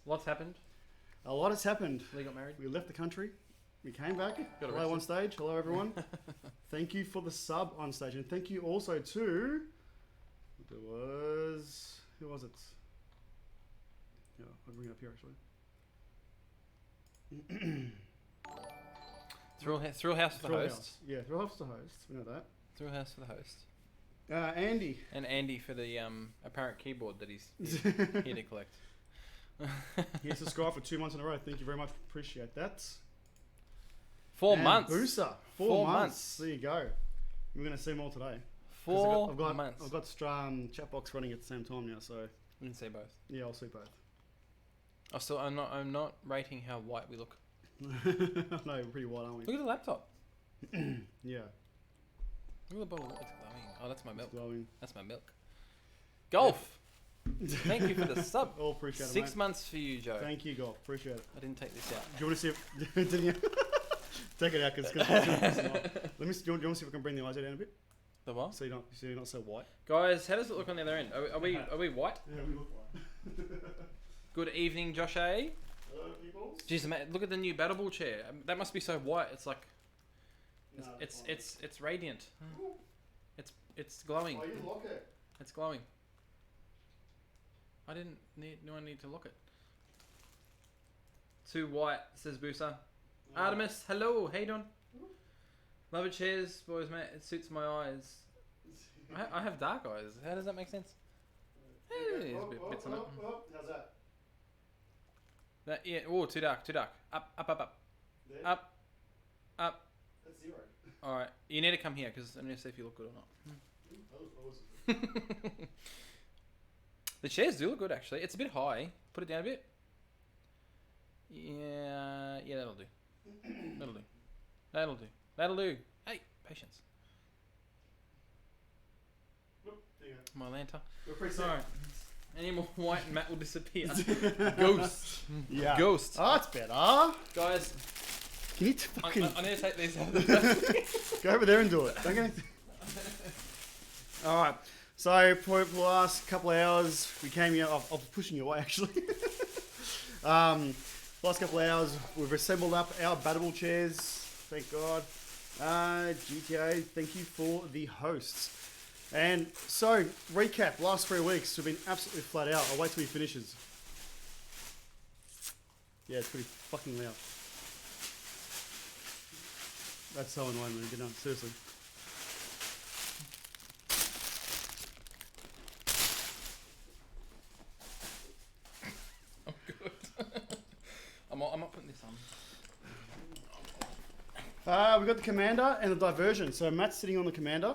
Lots happened. A lot has happened. Lee got married. We left the country. We came back. Got Hello on arrested. stage. Hello everyone. Thank you for the sub on stage, and thank you also to. There was who was it? Yeah, I'll bring it up here actually. Thrill House for the Thrill host. House. Yeah, Thrill House the host. We know that. Thrill House for the host. Andy. And Andy for the apparent keyboard that he's here to collect. He subscribed for 2 months in a row. Thank you very much. Appreciate that. 4 And months. Booster. 4 4 months. months. There you go. We're going to see more today. 'Cause 4 I've got, months. I've got chat box running at the same time now, so You can say both. yeah, I'll see both. I'm not rating how white we look. No, we're pretty white, aren't we? Look at the laptop. Yeah. Look at the bottle. It's glowing. Oh, that's my milk. Glowing. That's my milk. Golf. Thank you for the sub. All appreciate it, 6 mate. months for you, Joe. Thank you, God. Appreciate it. I didn't take this out. Do you want to see if... Didn't you? Take it out, because let me see, do you want to see if I can bring the eyes down a bit? The what? So you're not so white. Guys, how does it look on the other end? Are we white? Yeah, we look white. Good evening, Josh A. Hello, people. Jeez, mate, look at the new battle ball chair. That must be so white. It's like it's radiant. It's glowing. Oh, you lock it. It's glowing. I didn't need. No, I need to look it. Too white, says Boosa. Artemis, hello. How you doing? Love it, chairs, boys, mate. It suits my eyes. I have dark eyes. How does that make sense? Hey, there's bits on it. How's that? Yeah. Oh, too dark. Too dark. Up. There? Up. Up. That's 0. All right. You need to come here because I need to see if you look good or not. The chairs do look good, actually. It's a bit high. Put it down a bit. Yeah, that'll do. That'll do. Hey, patience. My lantern. We're pretty Sorry. Any more white and Matt will disappear. Ghost. Yeah. Ghost. Oh, it's better. Guys, Can you I fucking need to take these out of the plastic. go over there and do it? Don't go. All right. So for the last couple of hours, we came here. I was pushing you away actually. Last couple of hours, we've assembled up our battable chairs. Thank God. GTA, thank you for the hosts. And so, recap, last 3 weeks have been absolutely flat out. I'll wait till he finishes. Yeah, it's pretty fucking loud. That's so annoying, man. Get done, seriously. I'm good. I'm not putting this on. We've got the commander and the diversion. So Matt's sitting on the commander,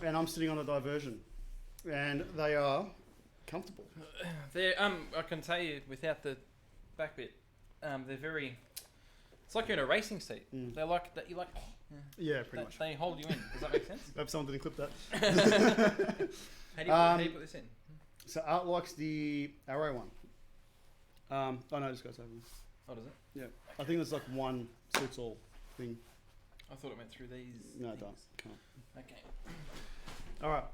and I'm sitting on the diversion, and they are comfortable. They're I can tell you without the back bit, they're very. It's like you're in a racing seat. Mm. They're like that. You like. Yeah, pretty much. They hold you in. Does that make sense? I hope someone didn't clip that. How do you put this in? So Art likes the arrow one. Oh no, this goes over. Oh, does it? Yeah, I think there's like one suits all thing. I thought it went through these. No, it things. don't. Can't. Okay. All right.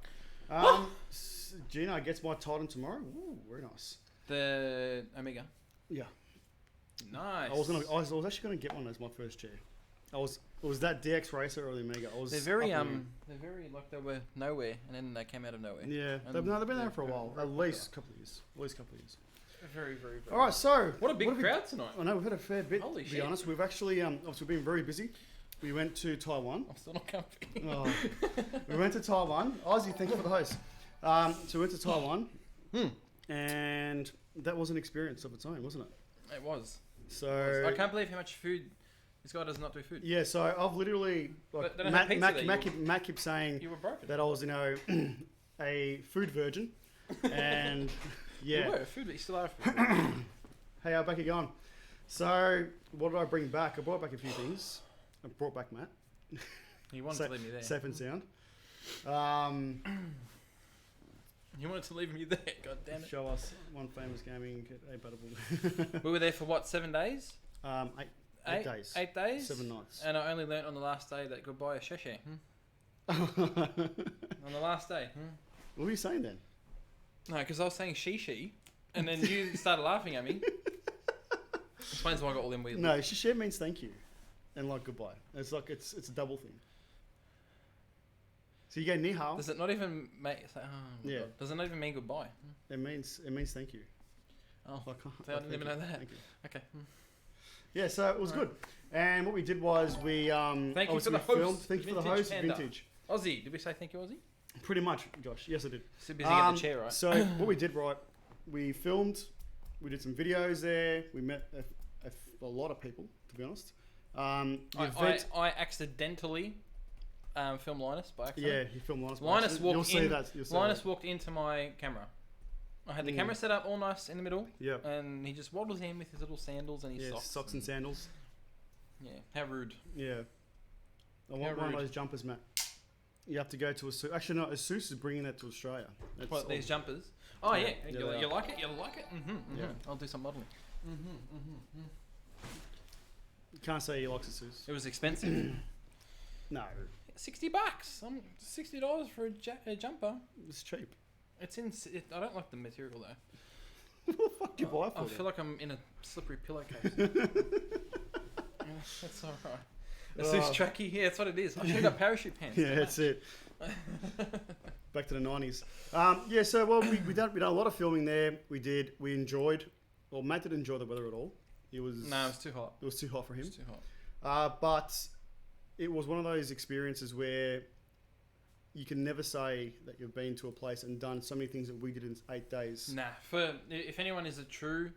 Gina gets my Titan tomorrow. Ooh, very nice. The Omega. Yeah. Nice. I was actually gonna get one as my first chair. It was that DX Racer or the Omega. They're very like they were nowhere, and then they came out of nowhere. Yeah, And they've been there they're for a while. very At least a couple of years. At least a couple of years. Very, very, very. All right, so What a big have we- crowd tonight. I know we've had a fair bit. Holy to be shit. honest, we've actually obviously been very busy. We went to Taiwan. I'm still not comfy. Oh. We went to Taiwan. Ozzy, thank you for the host. So we went to Taiwan, and that was an experience of its own, wasn't it? It was. So I can't believe how much food this guy does not do food. yeah, so I've literally like They don't have pizza there, Matt keeps saying You were broken. that I was a food virgin, and yeah. You were a food, but you still are a food. virgin. Hey, how back you going? So what did I bring back? I brought back a few things. I brought back Matt. You wanted Sa- to leave me there. Safe and sound. You wanted to leave me there. God damn it. Show us one famous gaming a battable. We were there for what? 7 days. 8 days. 8 days. 7 nights. And I only learnt on the last day that goodbye is sheshe. On the last day. What were you saying then? No, because I was saying she, and then you started laughing at me. Explains why I got all them weird. No, share means thank you, and like goodbye. It's like it's a double thing. So you go ni hao. Does it not even make? Oh, Yeah. God. Does it not even mean goodbye? It means thank you. Oh, Like, I didn't even know that. Thank you. Okay. Yeah, so it was good. And what we did was we Thank you for obviously the we filmed. host, Thank you for the Vintage host, Panda. Vintage. Aussie. Did we say thank you, Aussie? Pretty much, Josh. Yes, I did. So busy getting the chair, right? So what we did, right? We filmed. We did some videos there. We met a lot of people, to be honest. The event, I accidentally filmed Linus by accident. yeah, he filmed Linus. Linus walked You'll see in. that. You'll see Linus that. walked into my camera. I had the camera set up all nice in the middle, Yeah. and he just waddles in with his little sandals and his Yeah, socks. socks and sandals. Yeah, how rude. Yeah. I want one of those jumpers, Matt. You have to go to a Actually, no, Asus is bringing that to Australia. That's What, all- these jumpers? Oh, yeah. Yeah, You, they you are. like it? You like it? Mm-hmm. Yeah. I'll do some modelling. You can't say he likes Asus. It was expensive. No, $60. $60 for a jumper. it's cheap. It's in. I don't like the material though. What the fuck do you buy for I it? feel like I'm in a slippery pillowcase. Yeah, that's alright. Asus tracky. Yeah, that's what it is. I should have got parachute pants. Yeah, that's it. Back to the 90s. Yeah, so well, we done a lot of filming there. We enjoyed. Well, Matt didn't enjoy the weather at all. It was No, it's too hot. it was too hot for him. It's too hot. But it was one of those experiences where you can never say that you've been to a place and done so many things that we did in 8 days. Nah, if anyone is a true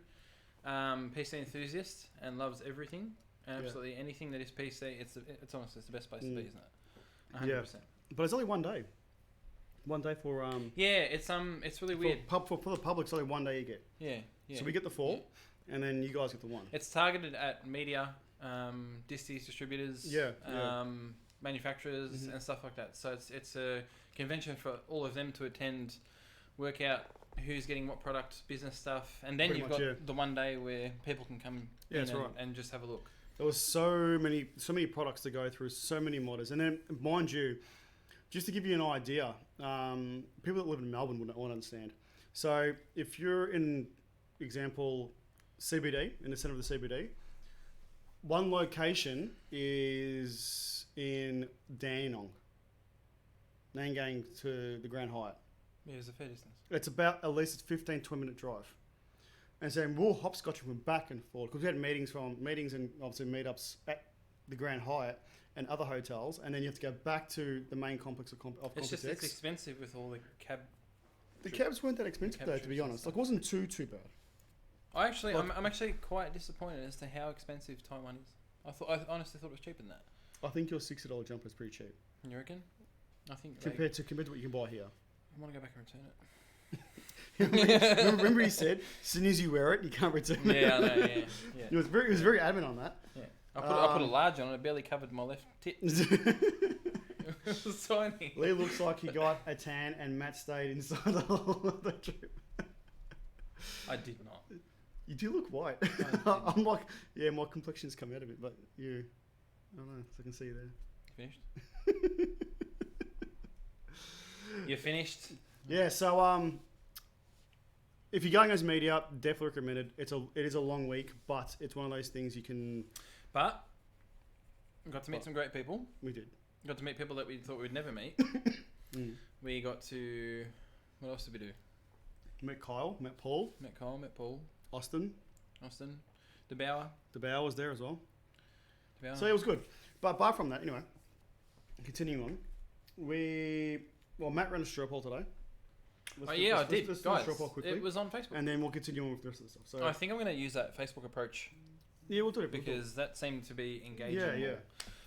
PC enthusiast and loves everything, absolutely anything that is PC, it's honestly it's the best place to be, isn't it? 100%. Yeah. But it's only one day. One day for Yeah, it's really weird. for the public. It's only one day you get. Yeah, yeah. So we get the 4, and then you guys get the 1. It's targeted at media, disties, distributors, Yeah, yeah. manufacturers, and stuff like that. So it's a convention for all of them to attend, work out who's getting what product, business stuff, and then Pretty you've much, got yeah. the one day where people can come Yeah, in that's right. and just have a look. There was so many products to go through, so many modders, and then mind you, just to give you an idea, people that live in Melbourne won't understand. So if you're in, example, CBD, in the centre of the CBD, one location is in Dandenong, Nangang to the Grand Hyatt. Yeah, it's a fair distance. It's about at least a 15, 20-minute drive. And so we'll hopscotch from back and forth because we had meetings and obviously meetups at the Grand Hyatt and other hotels, and then you have to go back to the main complex of It's Complex just X. it's expensive with all the cab. The cabs weren't that expensive cab though, to be trips and honest. stuff. Like, it wasn't too bad. I'm actually quite disappointed as to how expensive Taiwan is. I honestly thought it was cheaper than that. I think your $60 jumper is pretty cheap You reckon? I think compared to what you can buy here. I want to go back and return it. remember he said, as soon as you wear it, you can't return it. Yeah, I know. Yeah. He was very adamant on that. Yeah. I put a large on it. It barely covered my left tit. It was tiny. Lee looks like he got a tan, and Matt stayed inside the whole of the trip. I did not. You do look white. didn't. I'm like, yeah, my complexion's come out a bit, but I don't know, so I can see you there. Finished? You're finished? Yeah, so if you're going as media, definitely recommended. It is a long week, but it's one of those things you can. But we got to meet some great people. We did. Got to meet people that we thought we'd never meet. We got to. What else did we do? Met Kyle, met Paul, Met Kyle, met Paul, Austin, DeBauer. DeBauer was there as well. DeBauer. So it was good. But apart from that, anyway, continuing on, Matt ran a straw poll today. I did, Let's do a guys. straw poll quickly, It was on Facebook. and then we'll continue on with the rest of the stuff. So I think I'm going to use that Facebook approach yeah, we'll do it because that seemed to be engaging. Yeah, more. yeah.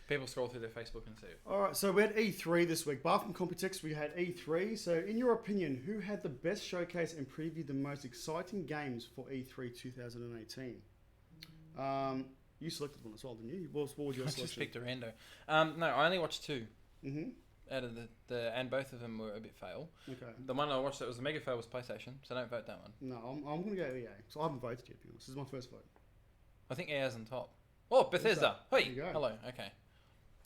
People scroll through their Facebook and see it. All right, so we had E3 this week. Bar from Computex, we had E3. So, in your opinion, who had the best showcase and previewed the most exciting games for E3 2018? You selected one as well, didn't you? What was your I just selection? picked a rando. No, I only watched 2 Mm-hmm. out of and both of them were a bit fail. Okay. The one I watched that was a mega fail was PlayStation, so don't vote that one. No, I'm going to go EA. So I haven't voted yet, to be honest. This is my first vote. I think EA's on top. Oh, Bethesda. There Hey, you go. hello. Okay.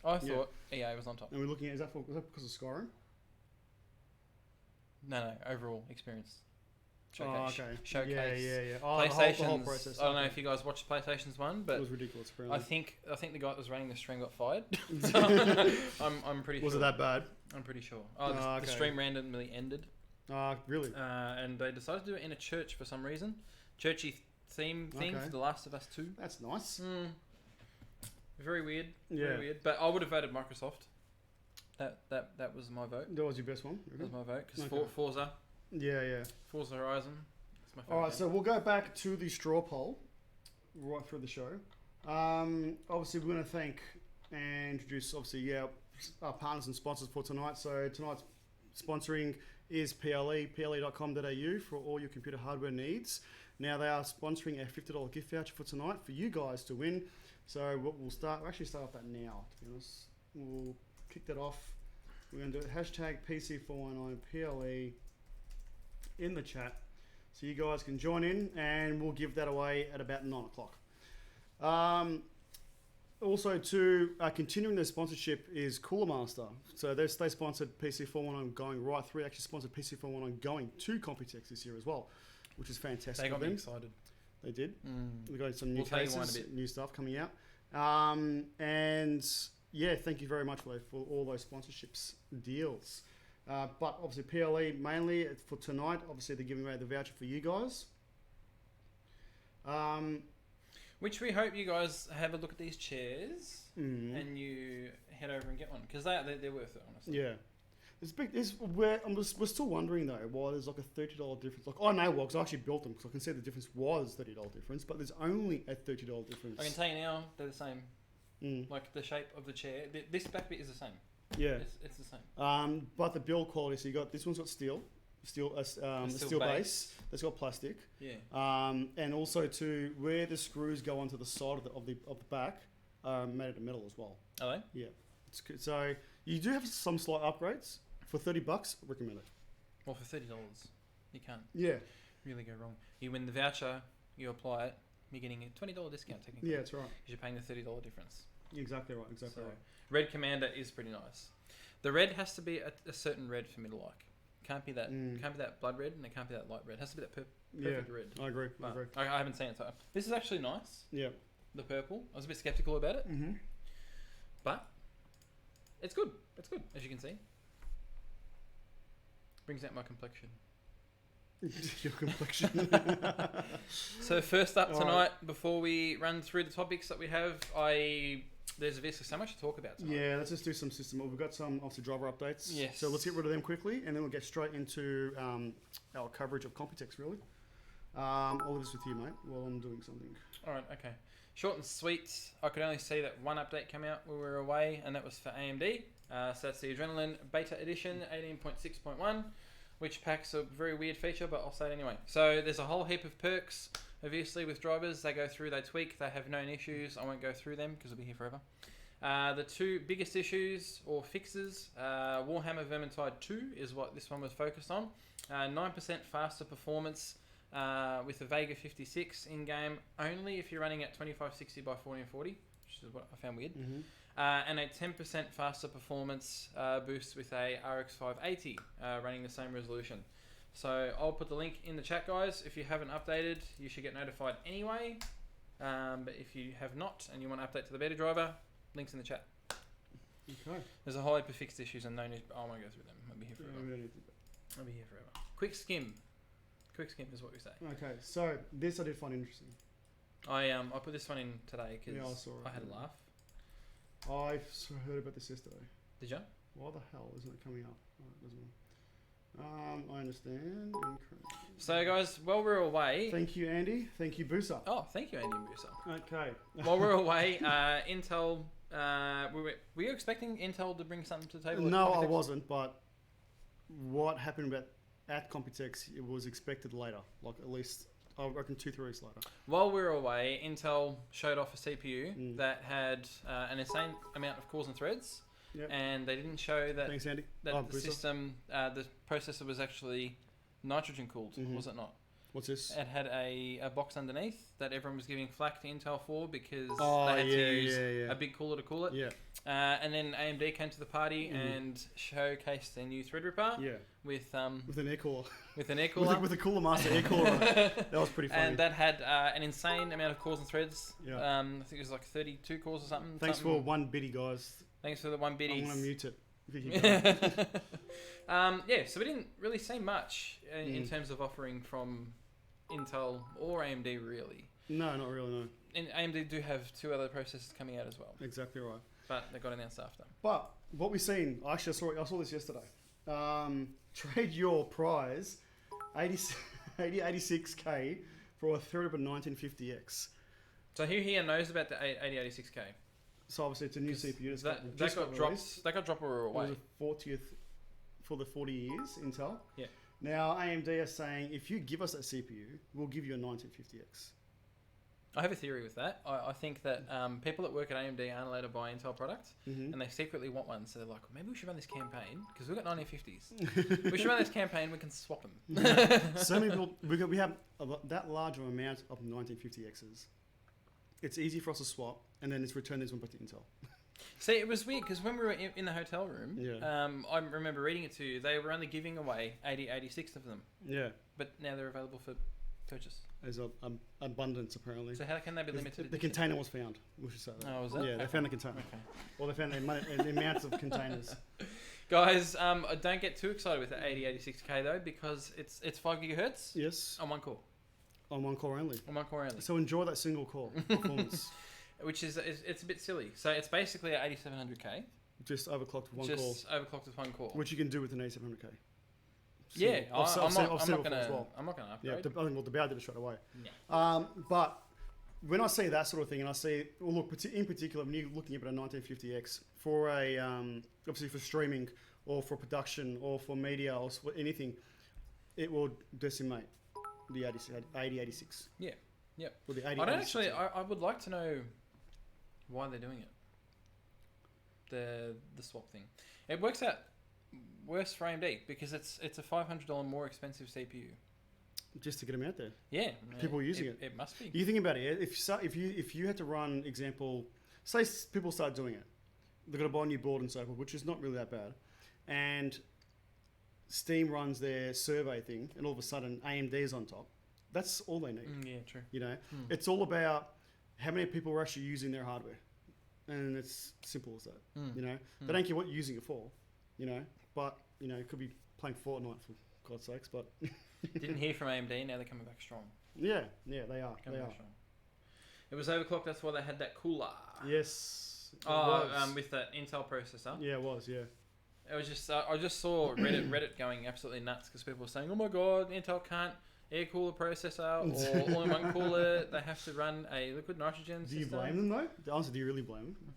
I thought EA was on top. And we're looking at, is that because of Skyrim? No, overall experience. showcase. Oh, okay. Showcase. Yeah. Oh, PlayStation's. the whole process. I don't know if you guys watched PlayStation's one, but it was ridiculous. I Apparently. think the guy that was running the stream got fired. I'm pretty sure. Was it that bad? I'm pretty sure. Oh, the okay. stream randomly ended. Really? And they decided to do it in a church for some reason. Churchy theme thing Okay. for The Last of Us 2. That's nice. Very weird. Yeah. Very weird. But I would have voted Microsoft. That was my vote. That was your best one. That was my vote because Okay. Forza Yeah. Forza Horizon. It's my favorite. All right, game. so we'll go back to the straw poll right through the show. Obviously, we're going to thank and introduce, our partners and sponsors for tonight. So tonight's sponsoring is PLE, ple.com.au for all your computer hardware needs. Now they are sponsoring a $50 gift voucher for tonight for you guys to win. So we'll start off that now, to be honest. We'll kick that off. We're going to do it hashtag PC419PLE in the chat. So you guys can join in and we'll give that away at about 9 o'clock. Also, continuing their sponsorship is Cooler Master. So they sponsored PC419 going right through. They actually sponsored PC419 going to Computex this year as well, which is fantastic. They got of me them. excited. They did. We got some new We'll tell you why in a cases, bit. new stuff coming out. And yeah, thank you very much for all those sponsorships deals. But obviously PLE mainly for tonight. Obviously they're giving away the voucher for you guys. Which we hope you guys have a look at these chairs and you head over and get one because they're worth it, honestly. Yeah. We're still wondering though why there's like a $30 difference. Like I know why, because I actually built them, because I can see the difference was $30 difference, but there's only a $30 difference. I can tell you now they're the same. Like the shape of the chair, this back bit is the same. Yeah. It's the same. But the build quality, so you got this one's got steel base. That's got plastic. Yeah. And also where the screws go onto the side of the back, made out of metal as well. Are they? Yeah. It's good. So you do have some slight upgrades for $30. Recommend it. Well, for $30, you can't Yeah. really go wrong. You win the voucher, you apply it, you're getting a $20 discount technically. Yeah, that's right. Because you're paying the $30 difference. Exactly right. Exactly So, right. Red Commander is pretty nice. The red has to be a certain red for me to like. Can't be that. Can't be that blood red, and it can't be that light red. It has to be that perfect red. I agree. But I haven't seen it. So this is actually nice. Yeah. The purple. I was a bit skeptical about it, but it's good. It's good, as you can see. Brings out my complexion. Your complexion. So first up All tonight, right. before we run through the topics that we have, there's basically so much to talk about tonight. Yeah, let's just do some system. We've got some obviously driver updates. Yes. So let's get rid of them quickly, and then we'll get straight into our coverage of Computex. Really. I'll leave this with you, mate, while I'm doing something. All right. Okay. Short and sweet. I could only see that one update came out when we were away, and that was for AMD. So that's the Adrenaline Beta Edition 18.6.1, which packs a very weird feature, but I'll say it anyway. So there's a whole heap of perks, obviously, with drivers. They go through, they tweak, they have known issues. I won't go through them because it'll be here forever. The two biggest issues or fixes, Warhammer Vermintide 2 is what this one was focused on. 9% faster performance with the Vega 56 in-game, only if you're running at 2560 by 1440, which is what I found weird. And a 10% faster performance boost with a RX 580 running the same resolution. So I'll put the link in the chat, guys. If you haven't updated, you should get notified anyway. But if you have not and you want to update to the beta driver, links in the chat. Okay. There's a whole heap of fixed issues and no need. I won't go through them. I'll be here forever. I'll be here forever. Quick skim. Quick skim is what we say. Okay. So this I did find interesting. I put this one in today because Yeah, I saw it. I had a laugh. I heard about this yesterday. Did you? Why the hell isn't it coming up? Oh, it doesn't. I understand. So guys, while we're away. Thank you, Andy. Thank you, Boosa. Oh, thank you, Andy and Boosa. Okay. While we're away, Intel. Were you expecting Intel to bring something to the table? No, I wasn't. But what happened at Computex? It was expected later, like at least I reckon 2-3 weeks later. While we were away, Intel showed off a CPU that had an insane amount of cores and threads, and they didn't show that. Thanks, Andy. That the system, the processor was actually nitrogen cooled, was it not? What's this? It had a box underneath that everyone was giving flack to Intel for because Oh, they had yeah, to use yeah. a big cooler to cool it. Yeah, And then AMD came to the party and showcased their new Threadripper yeah. with With an air cooler. an air cooler. with a Cooler Master air cooler on it. That was pretty funny. And that had an insane amount of cores and threads. Yeah. I think it was like 32 cores or something. Thanks for something. one biddy, guys. Thanks for the one I'm biddies. going to mute it. If you keep going. Yeah, so we didn't really see much in terms of offering from Intel or AMD, really. No, not really, no. And AMD do have 2 other processors coming out as well, Exactly right. but they got announced after. But what we've seen, actually, I saw this yesterday. Trade your prize, 86K for a Threadripper 1950X. So who here knows about the 8086K? So obviously it's a new CPU. That's That just got released. dropped. That got dropped or It away. was a 40th for the 40 years Intel. Yeah. Now AMD are saying if you give us that CPU, we'll give you a 1950X. I have a theory with that. I think that people that work at AMD aren't allowed to buy Intel products, and they secretly want one. So they're like, maybe we should run this campaign because we've got 1950s. We should run this campaign. We can swap them. So many people, we have that large of amount of 1950Xs. It's easy for us to swap, and then it's return this one back to Intel. See, it was weird because when we were in the hotel room, Yeah. I remember reading it to you. They were only giving away 86 of them, Yeah, but now they're available for purchase. there's a abundance apparently. So how can they be limited? The edition? container was found. We should say that. Oh, was it? Yeah, they found the container. Okay. Well, they found the amounts of containers. Guys, don't get too excited with the 8086K though because it's 5 gigahertz Yes, on one core. on one core only. On one core only. So enjoy that single core performance. Which is it's a bit silly. So it's basically an 8700K, Just overclocked with one core, just overclocked with one core. which you can do with an A700K. Yeah, I'm not upgrade. gonna Yeah, upgrade. I think well, the Bow did it straight away. Yeah. But when I see that sort of thing, and I see, well, look, in particular, when you're looking at a 1950X for a, obviously for streaming or for production or for media or for anything, it will decimate the 8086. Yeah. Yep. Or the I don't 8086. actually. I would like to know why they're doing it. The swap thing. It works out worse for AMD because it's a $500 more expensive CPU. Just to get them out there. Yeah. People using it. It must be. You think about it. If you had to run example, say people start doing it, they're gonna buy a new board and so forth, which is not really that bad, and Steam runs their survey thing, and all of a sudden AMD is on top. That's all they need. Yeah, true. You know, it's all about how many people are actually using their hardware, and it's simple as that. You know, they don't care what you're using it for. You know, but you know, it could be playing Fortnite for God's sakes, but. Didn't hear from AMD. Now they're coming back strong. Yeah, they are. Coming They back are. strong. It was overclocked. That's why they had that cooler. Yes. it Oh, was. with that Intel processor. Yeah, it was. Yeah. It was just I just saw Reddit going absolutely nuts because people were saying, "Oh my god, Intel can't air cool a processor or all in one cooler. They have to run a liquid nitrogen Do you system." blame them though? The answer: do you really blame them?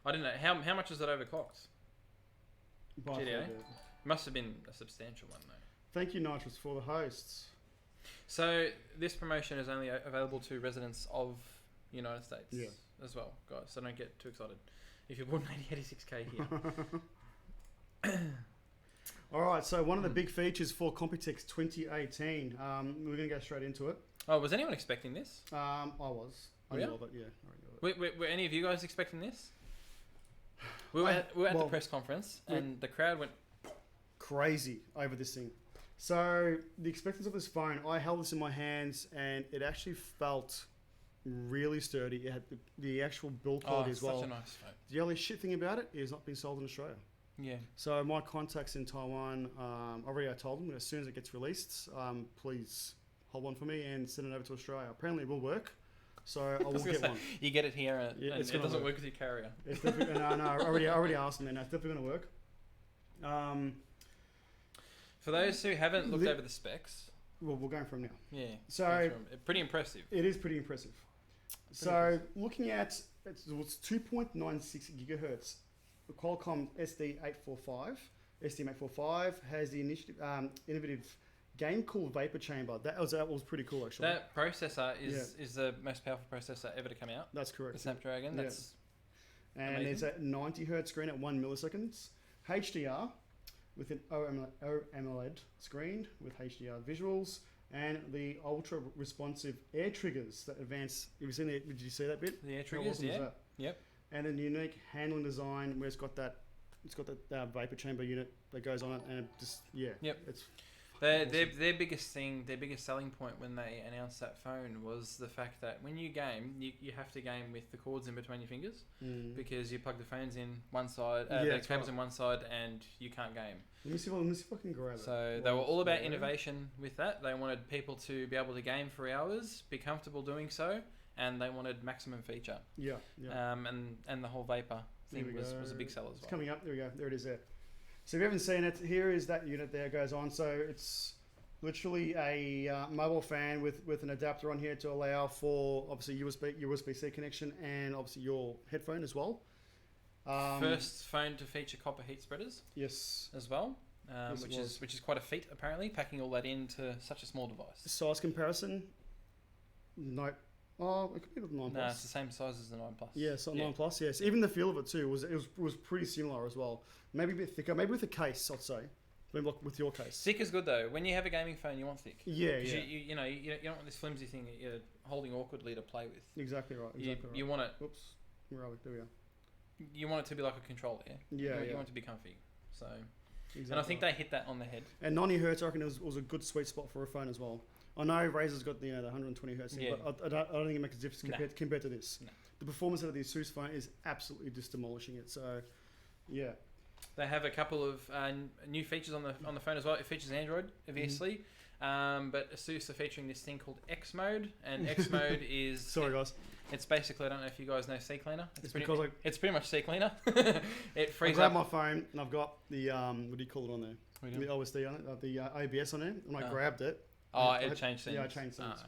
I don't know how much is it overclocked. By GDA? far, yeah. Must have been a substantial one though. Thank you, Nitrous, for the hosts. So this promotion is only available to residents of the United States Yeah. as well, guys. So don't get too excited. If you're born in 86K here. All right, so one of the big features for Computex 2018, we're going to go straight into it. Oh, was anyone expecting this? I was. Oh, yeah? I love it, yeah. I really love it. Were any of you guys expecting this? We were at the well, press conference and the crowd went. Crazy over this thing. So the expectance of this phone, I held this in my hands and it actually felt really sturdy. It had the actual build quality as well. Such a nice phone. The only shit thing about it is not being sold in Australia. Yeah. So my contacts in Taiwan, I told them that as soon as it gets released, please hold one for me and send it over to Australia. Apparently it will work, so I will get one. You get it here and, Yeah, and it's it gonna doesn't work. work with your carrier. It's definitely, no, I already asked them, and it's definitely going to work. For those who haven't looked over the specs, Well, we're going from now. yeah. So pretty impressive. it is pretty impressive. So looking at it's 2.96 gigahertz. The Qualcomm SD845. STM845 has the innovative game cool vapor chamber. That was pretty cool actually. That processor is the most powerful processor ever to come out. That's correct. The Snapdragon. Yeah. That's And amazing. it's a 90 hertz screen at 1 milliseconds. HDR with an OMLED screen with HDR visuals and the ultra responsive air triggers that advance. Have you seen it? Did you see that bit? The air How triggers, awesome is yeah. that? Yep. And a unique handling design where it's got that vapor chamber unit that goes on it, and it just Yep. It's Their biggest thing, their biggest selling point when they announced that phone was the fact that when you game, you have to game with the cords in between your fingers because you plug the phones in one side, the cables in one side, and you can't game. Let me see if I can grab it. So they were all about innovation with that. They wanted people to be able to game for hours, be comfortable doing so, and they wanted maximum feature. Yeah. And the whole vapor Here thing we was go. a big seller as It's well. coming up. There we go. There it is there. So if you haven't seen it, here is that unit there goes on. So it's literally a mobile fan with an adapter on here to allow for obviously USB-C connection and obviously your headphone as well. First phone to feature copper heat spreaders Yes. as well, Yes, it which is quite a feat apparently, packing all that into such a small device. Size comparison? No. Oh, it could be the 9 No, Plus. it's the same size as the 9 Plus. Yeah, so 9 Plus, yes. Even the feel of it too was pretty similar as well. Maybe a bit thicker, maybe with a case, I'd say. Maybe like with your case. Thick is good though. When you have a gaming phone, you want thick. Yeah, 'Cause yeah. You don't want this flimsy thing that you're holding awkwardly to play with. Exactly right. Exactly right. You want it. Whoops. Where are we? There we go. You want it to be like a controller. Yeah. Yeah, You yeah. want it to be comfy. So. Exactly And I think right. they hit that on the head. And 90 hertz, I reckon, was a good sweet spot for a phone as well. I know Razer's got the 120 hertz thing, Yeah. but I don't think it makes a difference compared to this. No. The performance out of the Asus phone is absolutely just demolishing it. So, yeah. They have a couple of new features on the phone as well. It features Android, obviously, but Asus are featuring this thing called X Mode, and X Mode is Sorry, guys. It's basically, I don't know if you guys know CCleaner. It's because it's pretty much CCleaner. It I frees grabbed up. my phone and I've got the what do you call it on there? What do you The do? OSD on it, the ABS on it, and I grabbed it. Oh, I- it changed things. Yeah, I changed things.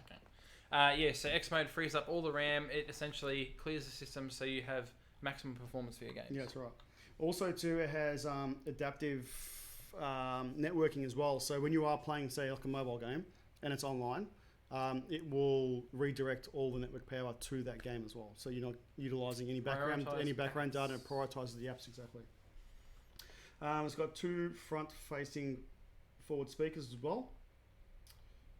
Okay. Yeah, so X Mode frees up all the RAM. It essentially clears the system so you have maximum performance for your games. Yeah, that's right. Also, too, it has adaptive networking as well. So when you are playing, say, like a mobile game and it's online, it will redirect all the network power to that game as well. So you're not utilizing any background Prioritize data. It prioritizes the apps exactly. It's got two front-facing forward speakers as well,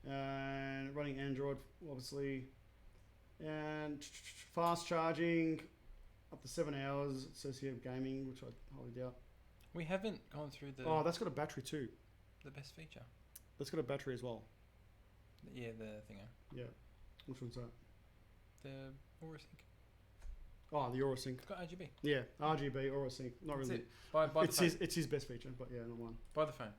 and running Android, obviously, and fast charging. Up to 7 hours. It says here gaming, which I highly doubt. We haven't gone through Oh, that's got a battery too. the best feature. That's got a battery as well. Yeah, the thinger. Yeah. Which one's that? The AuraSync. Oh, the AuraSync. It's got RGB. Yeah, RGB AuraSync. Not That's really. it. Buy the phone. It's his best feature, but yeah, not one. Buy the phone.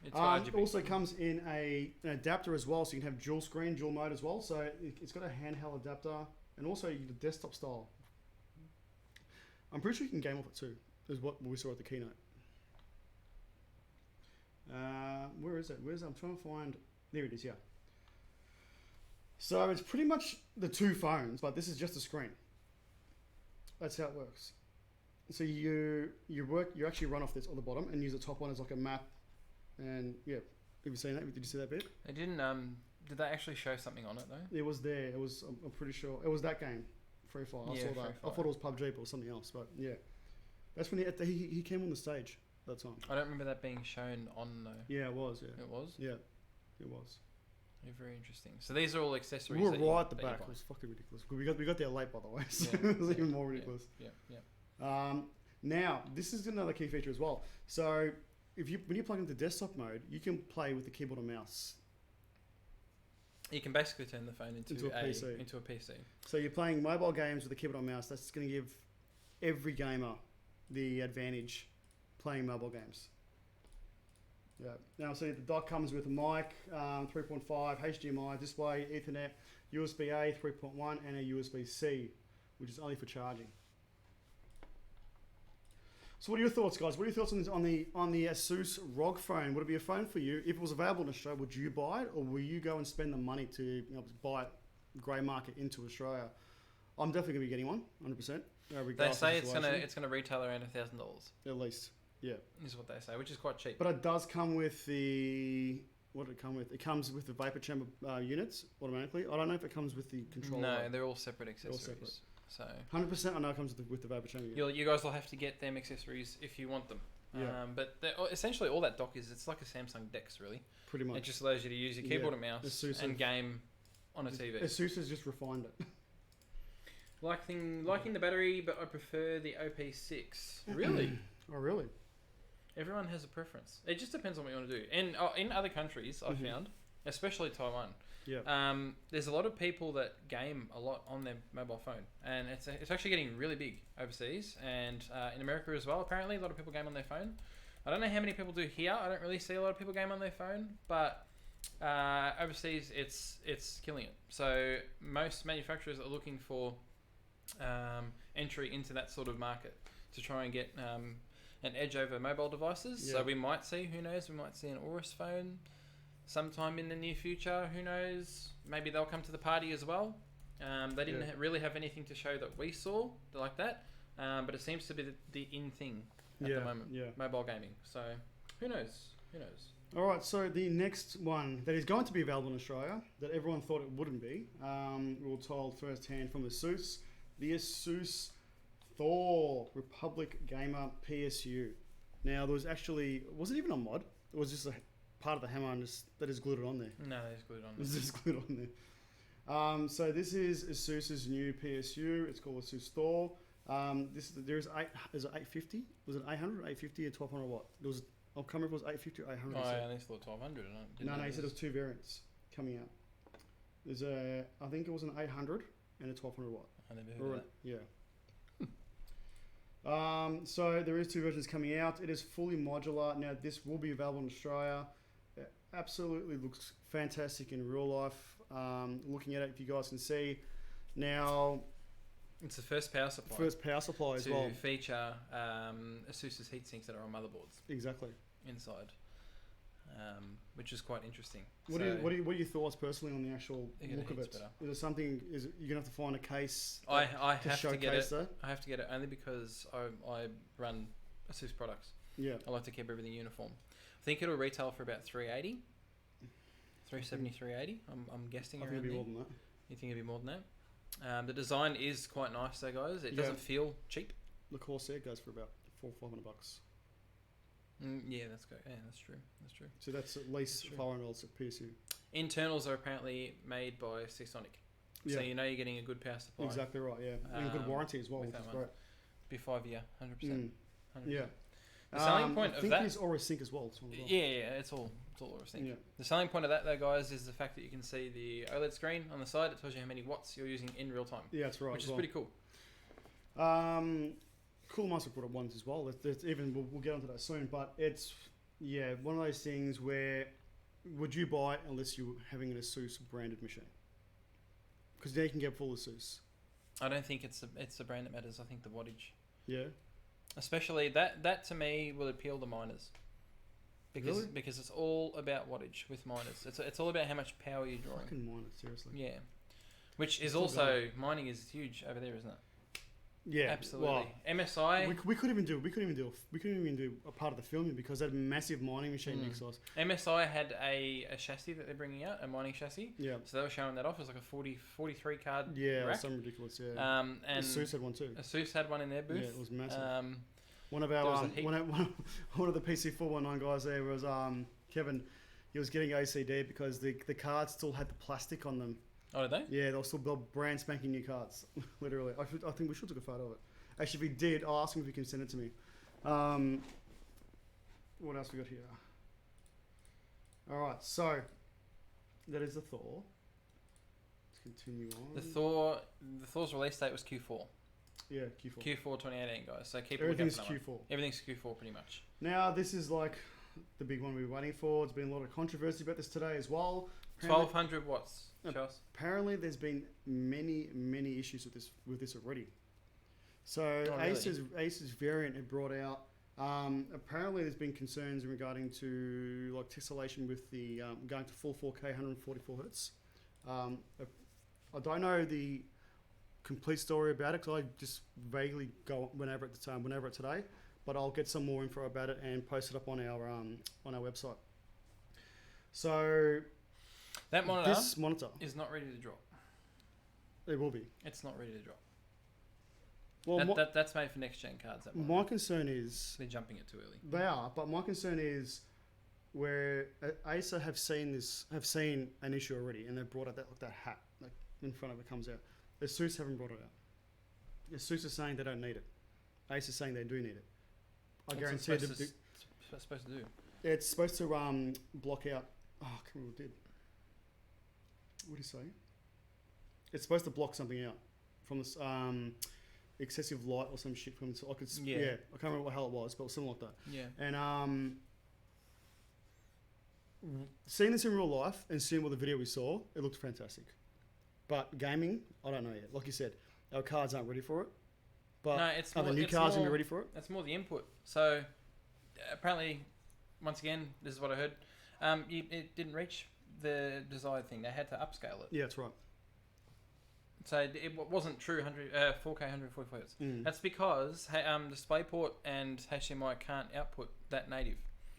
It's got RGB. Also comes in an adapter as well, so you can have dual screen, dual mode as well. So it's got a handheld adapter and also the desktop style. I'm pretty sure you can game off it too. Is what we saw at the keynote. Where is it? I'm trying to find. There it is. Yeah. So it's pretty much the two phones, but this is just a screen. That's how it works. So you actually run off this on the bottom and use the top one as like a map. And yeah, have you seen that? Did you see that bit? They didn't. Did they actually show something on it though? It was there. It was. I'm pretty sure it was that game. Free Fire. I Yeah, saw Free that. I Fire. thought it was PUBG, but it was something else. But yeah, that's when he came on the stage that time. I don't remember that being shown on though. Yeah, it was. Yeah, It was. yeah, it was. Yeah, very interesting. So these are all accessories. We were that you- right at the that you back. buy. It was fucking ridiculous. We got there late, by the way. So Yeah, it was yeah, even more yeah, ridiculous. Yeah. Now this is another key feature as well. So when you plug into desktop mode, you can play with the keyboard and mouse. You can basically turn the phone into Into a PC. Into a PC. So you're playing mobile games with the keyboard and mouse. That's going to give every gamer the advantage playing mobile games. Yeah. Now, see, the dock comes with a mic, 3.5, HDMI, display, Ethernet, USB-A 3.1, and a USB-C, which is only for charging. So, what are your thoughts, guys? What are your thoughts on the Asus ROG phone? Would it be a phone for you? If it was available in Australia, would you buy it, or will you go and spend the money to buy it grey market into Australia? I'm definitely going to be getting one, 100%. They say it's gonna retail around $1,000. At least, yeah. Is what they say, which is quite cheap. But it does come with the what did it come with? It comes with the vapor chamber units automatically. I don't know if it comes with the controller. No, they're all separate all accessories. separate. So 100%. I know it comes with the vapor chamber. Unit. you guys will have to get them accessories if you want them. Yeah. But essentially all that dock is, it's like a Samsung Dex, really. Pretty much. It just allows you to use your keyboard and mouse ASUS and game on a TV. ASUS has just refined it. Liking the battery, but I prefer the OP6. Really? Oh, really? Everyone has a preference. It just depends on what you want to do. And in other countries, I've found, especially Taiwan, there's a lot of people that game a lot on their mobile phone, and it's actually getting really big overseas, and in America as well. Apparently, a lot of people game on their phone. I don't know how many people do here. I don't really see a lot of people game on their phone, but overseas, it's killing it. So most manufacturers are looking for entry into that sort of market to try and get an edge over mobile devices. So we might see, who knows, we might see an Aorus phone sometime in the near future. Who knows? Maybe they'll come to the party as well. They didn't really have anything to show that we saw like that, but it seems to be the in thing at the moment. Mobile gaming. So who knows? Who knows? All right, so the next one that is going to be available in Australia that everyone thought it wouldn't be, we were told firsthand from ASUS, the ASUS Thor Republic Gamer PSU. Now, there was actually, it wasn't even a mod, it was just a part of the hammer and that is glued on there. No, they just glued on there. It's just glued on there. So this is ASUS's new PSU. It's called ASUS Thor. There's 850? Was it 800, 850, or 1200 watt? There was, I can't remember if it was 850 or 800. Oh, I only thought 1200. No, he said there was two variants coming out. There's I think it was an 800 and a 1200 watt. I never heard of that. Yeah. So there is two versions coming out. It is fully modular. Now this will be available in Australia. It absolutely looks fantastic in real life. Looking at it, if you guys can see. Now, it's the first power supply. As well. To feature ASUS's heatsinks that are on motherboards. Exactly. Inside. Which is quite interesting. What are your thoughts personally on the actual look of it? Better. Is there something? You're gonna have to find a case? I have to get it. That? I have to get it only because I run ASUS products. Yeah. I like to keep everything uniform. I think it'll retail for about 380, 370, 380. I'm guessing. I think it'll be more than that. You think it'll be more than that? The design is quite nice, though, guys. It doesn't feel cheap. The Corsair goes for about $400-500. Yeah, that's good. Yeah, that's true. That's true. So that's at least $500 at PSU. Internals are apparently made by Seasonic, so you know you're getting a good power supply. Exactly right. Yeah, and good warranty as well, which is great. Be 5 year, 100%. Yeah. The selling point of that, I think it's Aorus Sync as well. Yeah, it's all Aorus Sync. Yeah. The selling point of that, though, guys, is the fact that you can see the OLED screen on the side. It tells you how many watts you're using in real time. Yeah, that's right. Which is pretty cool. Cool Master brought up ones as well. We'll get onto that soon, but it's one of those things where would you buy it unless you're having an ASUS branded machine? Because now you can get full ASUS. I don't think it's the brand that matters. I think the wattage. Yeah. Especially that to me will appeal to miners. Because it's all about wattage with miners. It's all about how much power you're drawing. Fucking miners, seriously. Yeah. Which is also mining is huge over there, isn't it? Yeah, absolutely. Well, MSI. We couldn't even do a part of the filming because that massive mining machine next to us. MSI had a chassis that they're bringing out, a mining chassis. Yeah. So they were showing that off. It was like a 43 card. Yeah, rack. some ridiculous. Yeah. And ASUS had one too. ASUS had one in their booth. Yeah, it was massive. One of our one of the PC 419 guys there was Kevin. He was getting OCD because the cards still had the plastic on them. Oh, did they? Yeah, they'll still build brand spanking new cards. Literally. I think we should take a photo of it. Actually, if we did, I'll ask him if he can send it to me. What else we got here? Alright, so that is the Thor. Let's continue on. The Thor's release date was Q4. Yeah, Q4. Q4 2018, guys. So keep everything's Q4. Everything's Q4 pretty much. Now, this is like the big one we were waiting for. There's been a lot of controversy about this today as well. 1200 watts. Apparently, there's been many issues with this already. So really? Acer's variant had brought out. Apparently, there's been concerns regarding to like tessellation with the going to full 4K 144 hertz. I don't know the complete story about it because I just vaguely went over it today. But I'll get some more info about it and post it up on our website. So. That monitor, this monitor is not ready to drop. It will be. It's not ready to drop. Well, That's made for next gen cards. That my concern is they're jumping it too early. they are, but my concern is where Acer have seen an issue already, and they've brought out that hat like in front of it comes out. The Asus haven't brought it out. The Asus are saying they don't need it. Acer is saying they do need it. I guarantee What's it supposed to do? it's supposed to block out. Oh, I can't remember what it did. What did he say? It's supposed to block something out from this excessive light or some shit from. So I can't remember what the hell it was, but it was something like that. Yeah. And seeing this in real life and seeing what the video we saw, it looked fantastic. But gaming, I don't know yet. Like you said, our cards aren't ready for it. But No, it's are the more- new it's cards going to more- be ready for it? That's more the input. So apparently, once again, this is what I heard. It didn't reach the desired thing. They had to upscale it. Yeah, that's right. So it wasn't true 4K 144 Hz. Mm. That's because DisplayPort and HDMI can't output that native.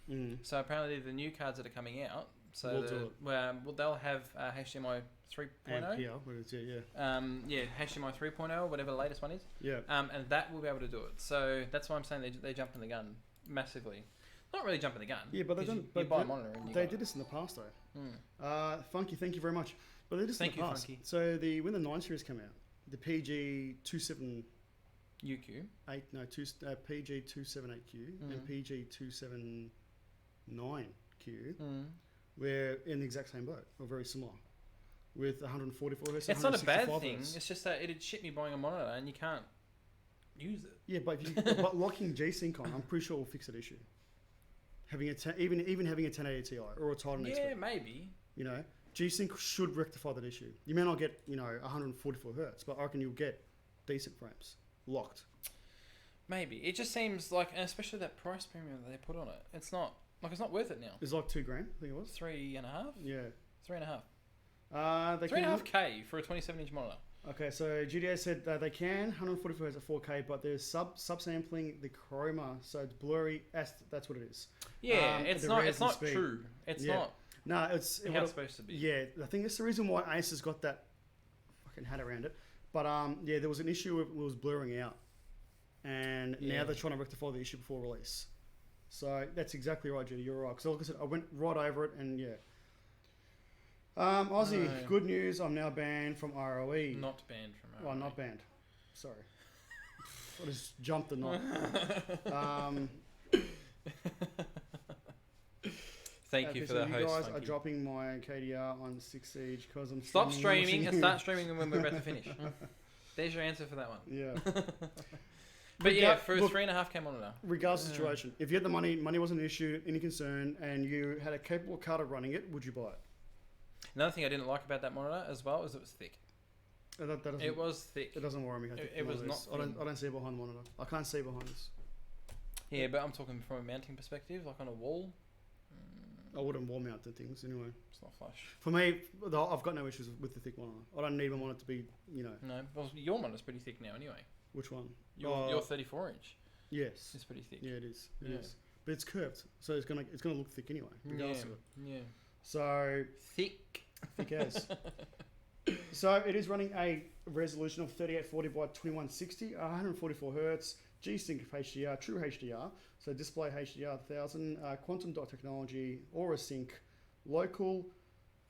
Mm. So apparently the new cards that are coming out, so Will do it. well, they'll have HDMI 3.0. And here, what is it? Yeah. HDMI 3.0, whatever the latest one is. Yeah. And that will be able to do it. So that's why I'm saying they jumping the gun massively. Not really jumping the gun. Yeah, but they 'cause don't. you buy a they, monitor and you they got did it. this in the past though. Mm. Funky, thank you very much. But they did this Thank in you, the past. Funky. So when the 9 series came out, the PG 278 UQ. PG 278Q and PG 279Q were in the exact same boat, or very similar, with 144 Hz. It's not a bad 165 thing. Hz. It's just that it'd shit me buying a monitor and you can't use it. Yeah, but but locking G-Sync on, I'm pretty sure will fix that issue. Having even having a 1080 Ti or a Titan Yeah, XP, maybe. you know, G-Sync should rectify that issue. You may not get 144 Hz, but I reckon you'll get decent frames locked. Maybe. It just seems like, and especially that price premium that they put on it, it's not worth it now. It's like $2,000, I think it was. 3.5? Yeah. 3.5. They 3.5K for a 27-inch monitor. Okay, so GTA said they can 144 Hz at 4K, but there's subsampling the chroma, so it's blurry. That's what it is. Yeah, it's the not. res It's and not speed. true. It's Yeah. not No, it's how it's supposed to be. Yeah, I think that's the reason why Ace has got that fucking hat around it. But yeah, there was an issue with it was blurring out, and Yeah. now they're trying to rectify the issue before release. So that's exactly right, Judy. You're right. Because like I said, I went right over it, and yeah. Aussie, No. good news. I'm now banned from ROE. Not banned from. Well, not banned. Sorry. I just jumped the knot. Thank you Okay, for so the you host. guys Funky. are dropping my KDR on 6 Siege because I'm Stop streaming and watching start streaming when we're about to finish. There's your answer for that one. Yeah. But yeah, Rega- for a look, 3.5K monitor. Regardless of the situation, if you had the money wasn't an issue, any concern, and you had a capable card of running it, would you buy it? Another thing I didn't like about that monitor as well was it was thick. That doesn't, It was thick. it doesn't worry me. how it- thick it the was monitor is. not I don't see behind the monitor. I can't see behind this. Yeah, but I'm talking from a mounting perspective, like on a wall. I wouldn't wall mount the things anyway. It's not flush. For me, I've got no issues with the thick monitor. I don't even want it to be, No, well, your monitor's pretty thick now anyway. which one? Your 34-inch Yes. is pretty thick. Yeah, it is. It Yeah. is. But it's curved, so it's gonna look thick anyway, regardless of it. Yeah. So Thick. thick as. So it is running a resolution of 3840 by 2160, 144 hertz, G-Sync HDR, true HDR, so display HDR 1000, quantum dot technology, Aura Sync, local,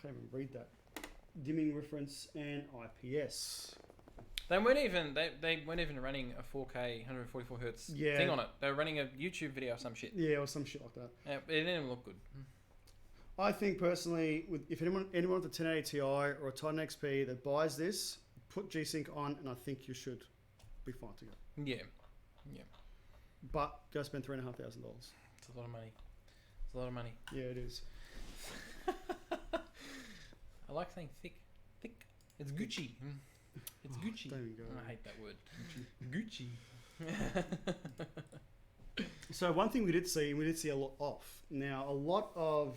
can't even read that, dimming reference, and IPS. They weren't even running a 4K 144 hertz Yeah. thing on it. They were running a YouTube video or some shit. Yeah, or some shit like that. It didn't even look good. I think personally, if anyone with a 1080 Ti or a Titan XP that buys this, put G-Sync on, and I think you should be fine to go. Yeah. But go spend $3,500. It's a lot of money. It's a lot of money. Yeah, it is. I like saying thick. Thick. It's Gucci. It's Gucci. There you go. I hate that word. Gucci. So one thing we did see a lot off. Now, a lot of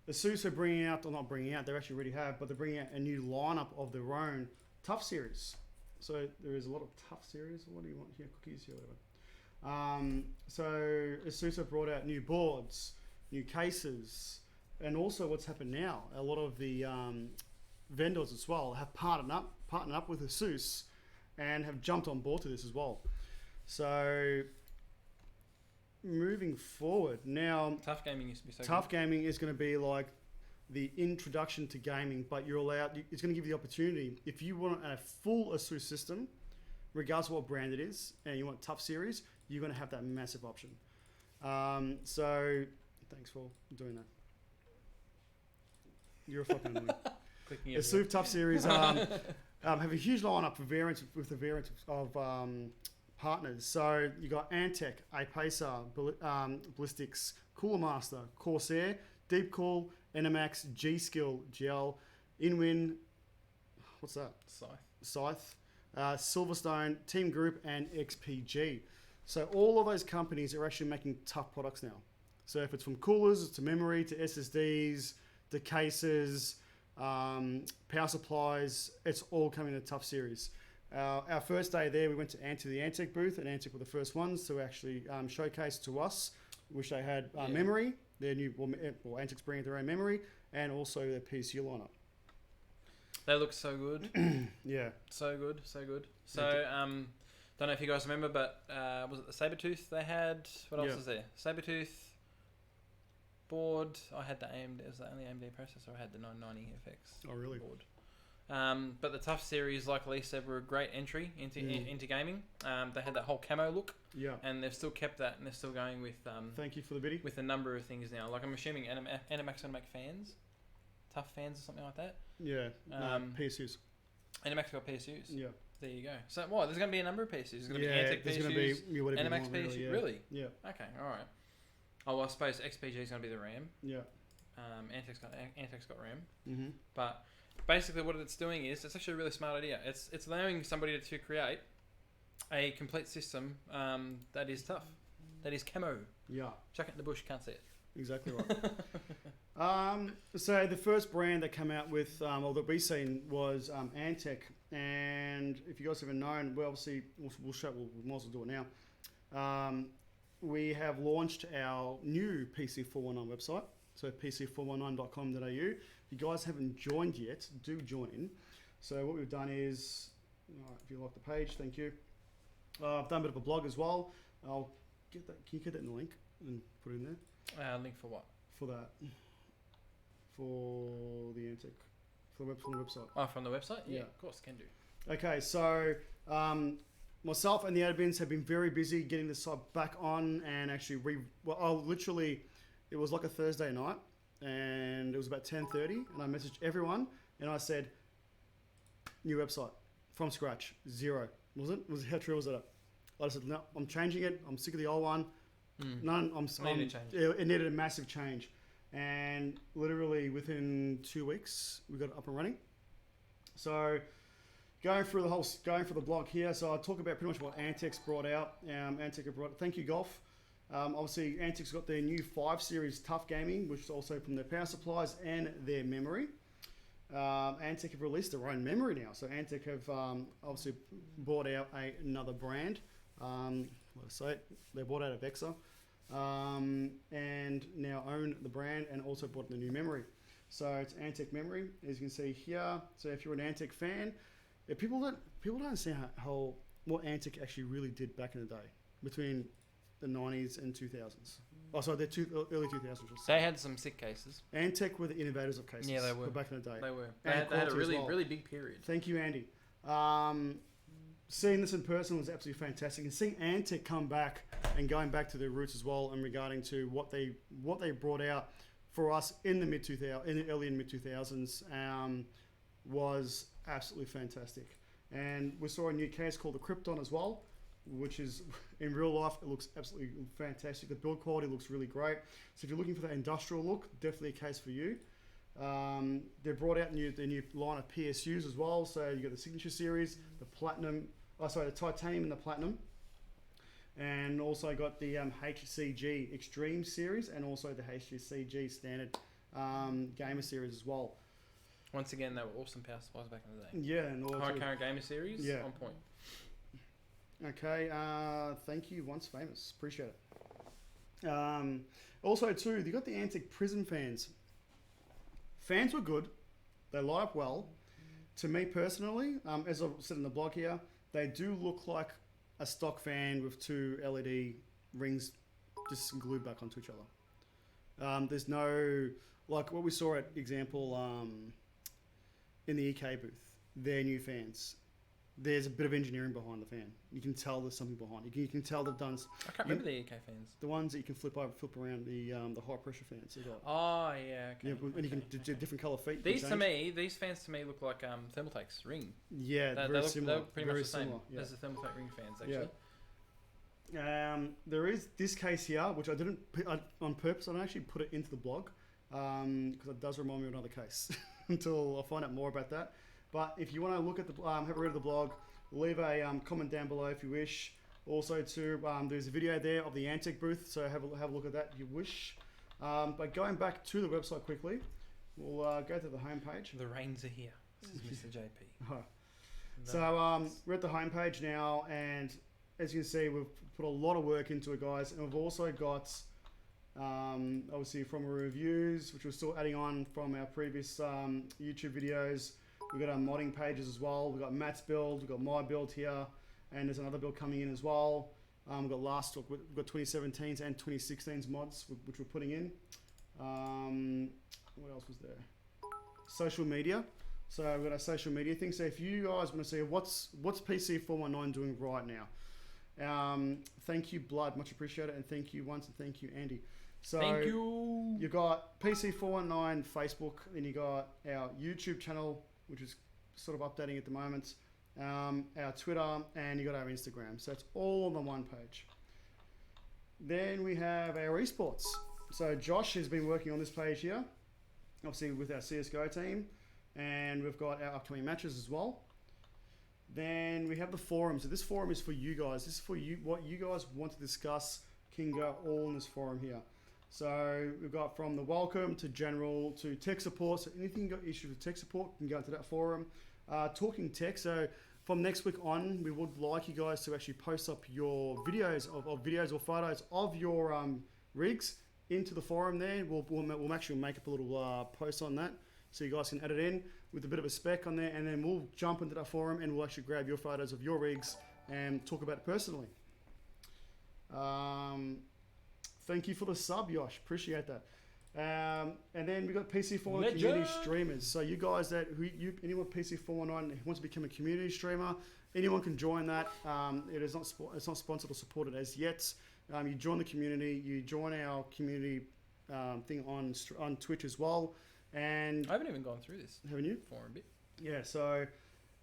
Asus are bringing out, or not bringing out, they actually already have, but they're bringing out a new lineup of their own Tough series. So there is a lot of Tough series. What do you want here? Cookies here, whatever. So Asus have brought out new boards, new cases, and also what's happened now, a lot of the vendors as well have partnered up with Asus and have jumped on board to this as well. So moving forward now, Tough Gaming used to be so Tough Gaming is going to be like the introduction to gaming, but you're allowed. It's going to give you the opportunity if you want a full ASUS system, regardless of what brand it is, and you want Tough Series, you're going to have that massive option. So thanks for doing that. You're a fucking annoying. Clicking The everywhere. ASUS Tough Series have a huge lineup for variants with the variants of partners. So you got Antec, Apacer, Ballistics, Cooler Master, Corsair, Deep Cool, Enemax, G-Skill, GL, Inwin, what's that? Scythe, Silverstone, Team Group, and XPG. So all of those companies are actually making tough products now. So if it's from coolers to memory to SSDs to cases, power supplies, it's all coming in a Tough Series. Our first day there, we went to the Antec booth, and Antec were the first ones to actually showcase to us, which they had memory, their new, Antec's bringing their own memory, and also their PSU lineup. They look so good. Yeah. So good. So, don't know if you guys remember, but was it the Sabertooth they had? What else was there? Sabertooth board. I had the AMD. It was the only AMD processor. I had the 990 FX Oh, really? board. But the Tough Series, like Lee said, were a great entry into gaming. They had that whole camo look. Yeah. And they've still kept that, and they're still going with Thank you for the biddy. with a number of things now. Like I'm assuming Animax gonna make fans, Tough fans or something like that. Yeah. PSUs. Animax got PSUs. Yeah. There you go. So what? There's gonna be a number of PSUs. There's gonna be Antec there's PSUs. going to be whatever Animax you want, PSU. yeah. Really? Yeah. Okay. All right. Oh, well, I suppose XPG is gonna be the RAM. Yeah. Antec's got RAM. Mm-hmm. But basically, what it's doing is it's actually a really smart idea. It's allowing somebody to create a complete system that is tough, that is camo. Yeah. Chuck it in the bush, can't see it. Exactly right. So the first brand that came out with, or that we seen was Antec, and if you guys haven't known, we obviously we might as well do it now. We have launched our new PC419 website, so pc419.com.au. If you guys haven't joined yet, do join. So what we've done is, if you like the page, thank you. I've done a bit of a blog as well. I'll get that. Can you get that in the link and put it in there? Link for what? For that, for the Antec, from the website. Oh, from the website? Yeah. Of course, can do. Okay, so myself and the admins have been very busy getting the site back on and actually it was like a Thursday night, and it was about 10:30, and I messaged everyone and I said, new website from scratch, zero. How true was that? I said, no, I'm changing it. I'm sick of the old one. It needed a massive change, and literally within 2 weeks we got it up and running. So going for the blog here, so I'll talk about pretty much what Antec's brought out. Thank you, Golf. Obviously Antec's got their new 5 series Tough Gaming, which is also from their power supplies and their memory. Antec have released their own memory now, so Antec have obviously bought out another brand. They bought out Avexa, and now own the brand and also bought the new memory. So it's Antec memory, as you can see here. So if you're an Antec fan, people don't understand how what Antec actually really did back in the day between the 90s and 2000s. Oh, sorry, early 2000s. They had some sick cases. Antec were the innovators of cases. Yeah, they were. Back in the day. They were. And They had a quality as well. really big period. Thank you, Andy. Seeing this in person was absolutely fantastic, and seeing Antec come back and going back to their roots as well, and regarding to what they brought out for us in the mid 2000s, was absolutely fantastic. And we saw a new case called the Krypton as well, which is in real life it looks absolutely fantastic. The build quality looks really great. So if you're looking for that industrial look, definitely a case for you. They brought out the new line of PSUs as well. So you got the Signature Series, the Titanium and the Platinum, and also got the HCG Extreme Series and also the HCG Standard Gamer Series as well. Once again, they were awesome power supplies back in the day. Yeah, and also High current gamer series, on point. Okay, thank you, Once Famous. Appreciate it. Also, too, they got the Antec Prism fans. Fans were good. They light up well. To me personally, as I've said in the blog here, They do look like a stock fan with two LED rings just glued back onto each other. There's no, like what we saw at example in the EK booth, their new fans. There's a bit of engineering behind the fan. You can tell there's something behind it. You can tell they've done. I can't remember the EK fans. The ones that you can flip around, the high pressure fans. They got. Oh yeah, okay. Yeah, and you can do different color feet. These fans to me look like Thermaltake's ring. Yeah, They very look, similar. they're pretty very much the same. similar. Yeah. There's the Thermaltake ring fans actually. Yeah. There is this case here, which I didn't put on purpose. I don't actually put it into the blog because it does remind me of another case until I find out more about that. But if you want to look at the have a read of the blog, leave a comment down below if you wish. Also, too, there's a video there of the Antec booth, so have a look at that if you wish. But going back to the website quickly, we'll go to the homepage. The reins are here. This is Mr. JP. So we're at the homepage now, and as you can see, we've put a lot of work into it, guys, and we've also got obviously from our reviews, which we're still adding on from our previous YouTube videos. We've got our modding pages as well. We've got Matt's build, we've got my build here, and there's another build coming in as well. We've got we've got 2017s and 2016s mods, which we're putting in. What else was there? Social media. So we've got our social media thing. So if you guys want to see what's PC419 doing right now, thank you, Blood, much appreciated, and thank you once, and thank you, Andy. So thank you. You got PC419 Facebook, then you got our YouTube channel, which is sort of updating at the moment, our Twitter, and you got our Instagram. So it's all on the one page. Then we have our esports. So Josh has been working on this page here, obviously with our CSGO team, and we've got our upcoming matches as well. Then we have the forum. So this forum is for you guys. This is for you, what you guys want to discuss can go all in this forum here. So we've got from the welcome to general to tech support. So anything you got issues with tech support can go into that forum. Talking tech. So from next week on, we would like you guys to actually post up your videos of videos or photos of your rigs into the forum there. We'll actually make up a little post on that so you guys can add it in with a bit of a spec on there, and then we'll jump into that forum and we'll actually grab your photos of your rigs and talk about it personally. Thank you for the sub, Yosh. Appreciate that. And then we got PC419 community streamers. So you guys anyone PC419 who wants to become a community streamer, anyone can join that. It's not sponsored or supported as yet. You join the community. You join our community thing on Twitch as well. And I haven't even gone through this. Haven't you? Forum bit. Yeah. So,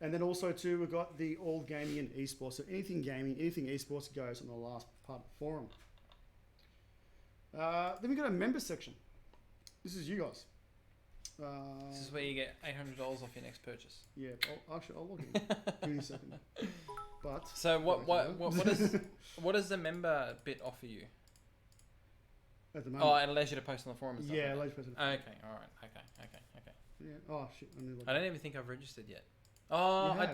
and then also too, we've got the all gaming and esports. So anything gaming, anything esports goes on the last part of the forum. Then we got a member section. This is you guys. This is where you get $800 off your next purchase. Yeah, I'll log in. Give me a second. But so what does the member bit offer you? At the moment. Oh, it allows you to post on the forum and stuff. Yeah, like allows you to post on the forum. Okay, all right, okay. Yeah. Oh shit! I don't even think I've registered yet. Oh, I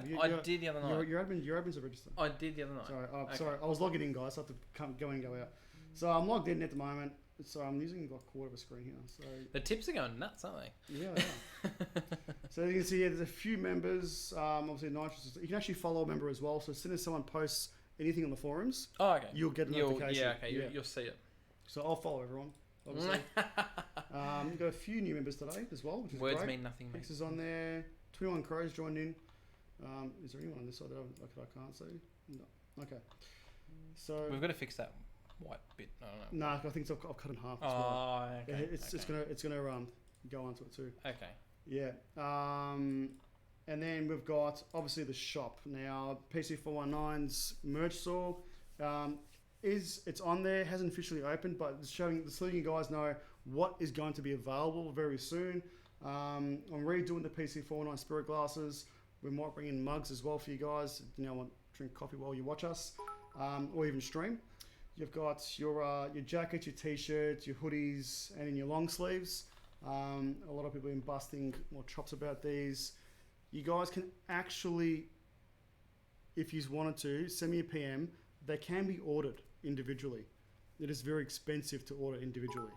did the other night. Your admins are registered. I did the other night. Sorry, Okay. sorry. I was logging in, guys. I have to go in and go out. So I'm logged in at the moment. So I'm using like quarter of a screen here. So the tips are going nuts, aren't they? Yeah, they are. So you can see here, there's a few members. Obviously, Nitrous. You can actually follow a member as well. So as soon as someone posts anything on the forums, okay, you'll get a notification. Yeah, okay, you'll see it. So I'll follow everyone. Obviously, we've got a few new members today as well, which is Words great. mean nothing, mate. X is on there. 21 Crows joined in. Is there anyone on this side that I can't see? No. Okay. So we've got to fix that white bit. I don't know. No, I think I've cut in half. As well. Okay. It's gonna go onto it too. Okay. Yeah. And then we've got obviously the shop now. PC419's merch store. It's on there, hasn't officially opened, but it's letting you guys know what is going to be available very soon. I'm redoing the PC419 Spirit glasses. We might bring in mugs as well for you guys. Want to drink coffee while you watch us, or even stream. You've got your jackets, your t-shirts, your hoodies, and in your long sleeves. A lot of people have been busting more chops about these. You guys can actually, if you wanted to, send me a PM. They can be ordered individually. It is very expensive to order individually.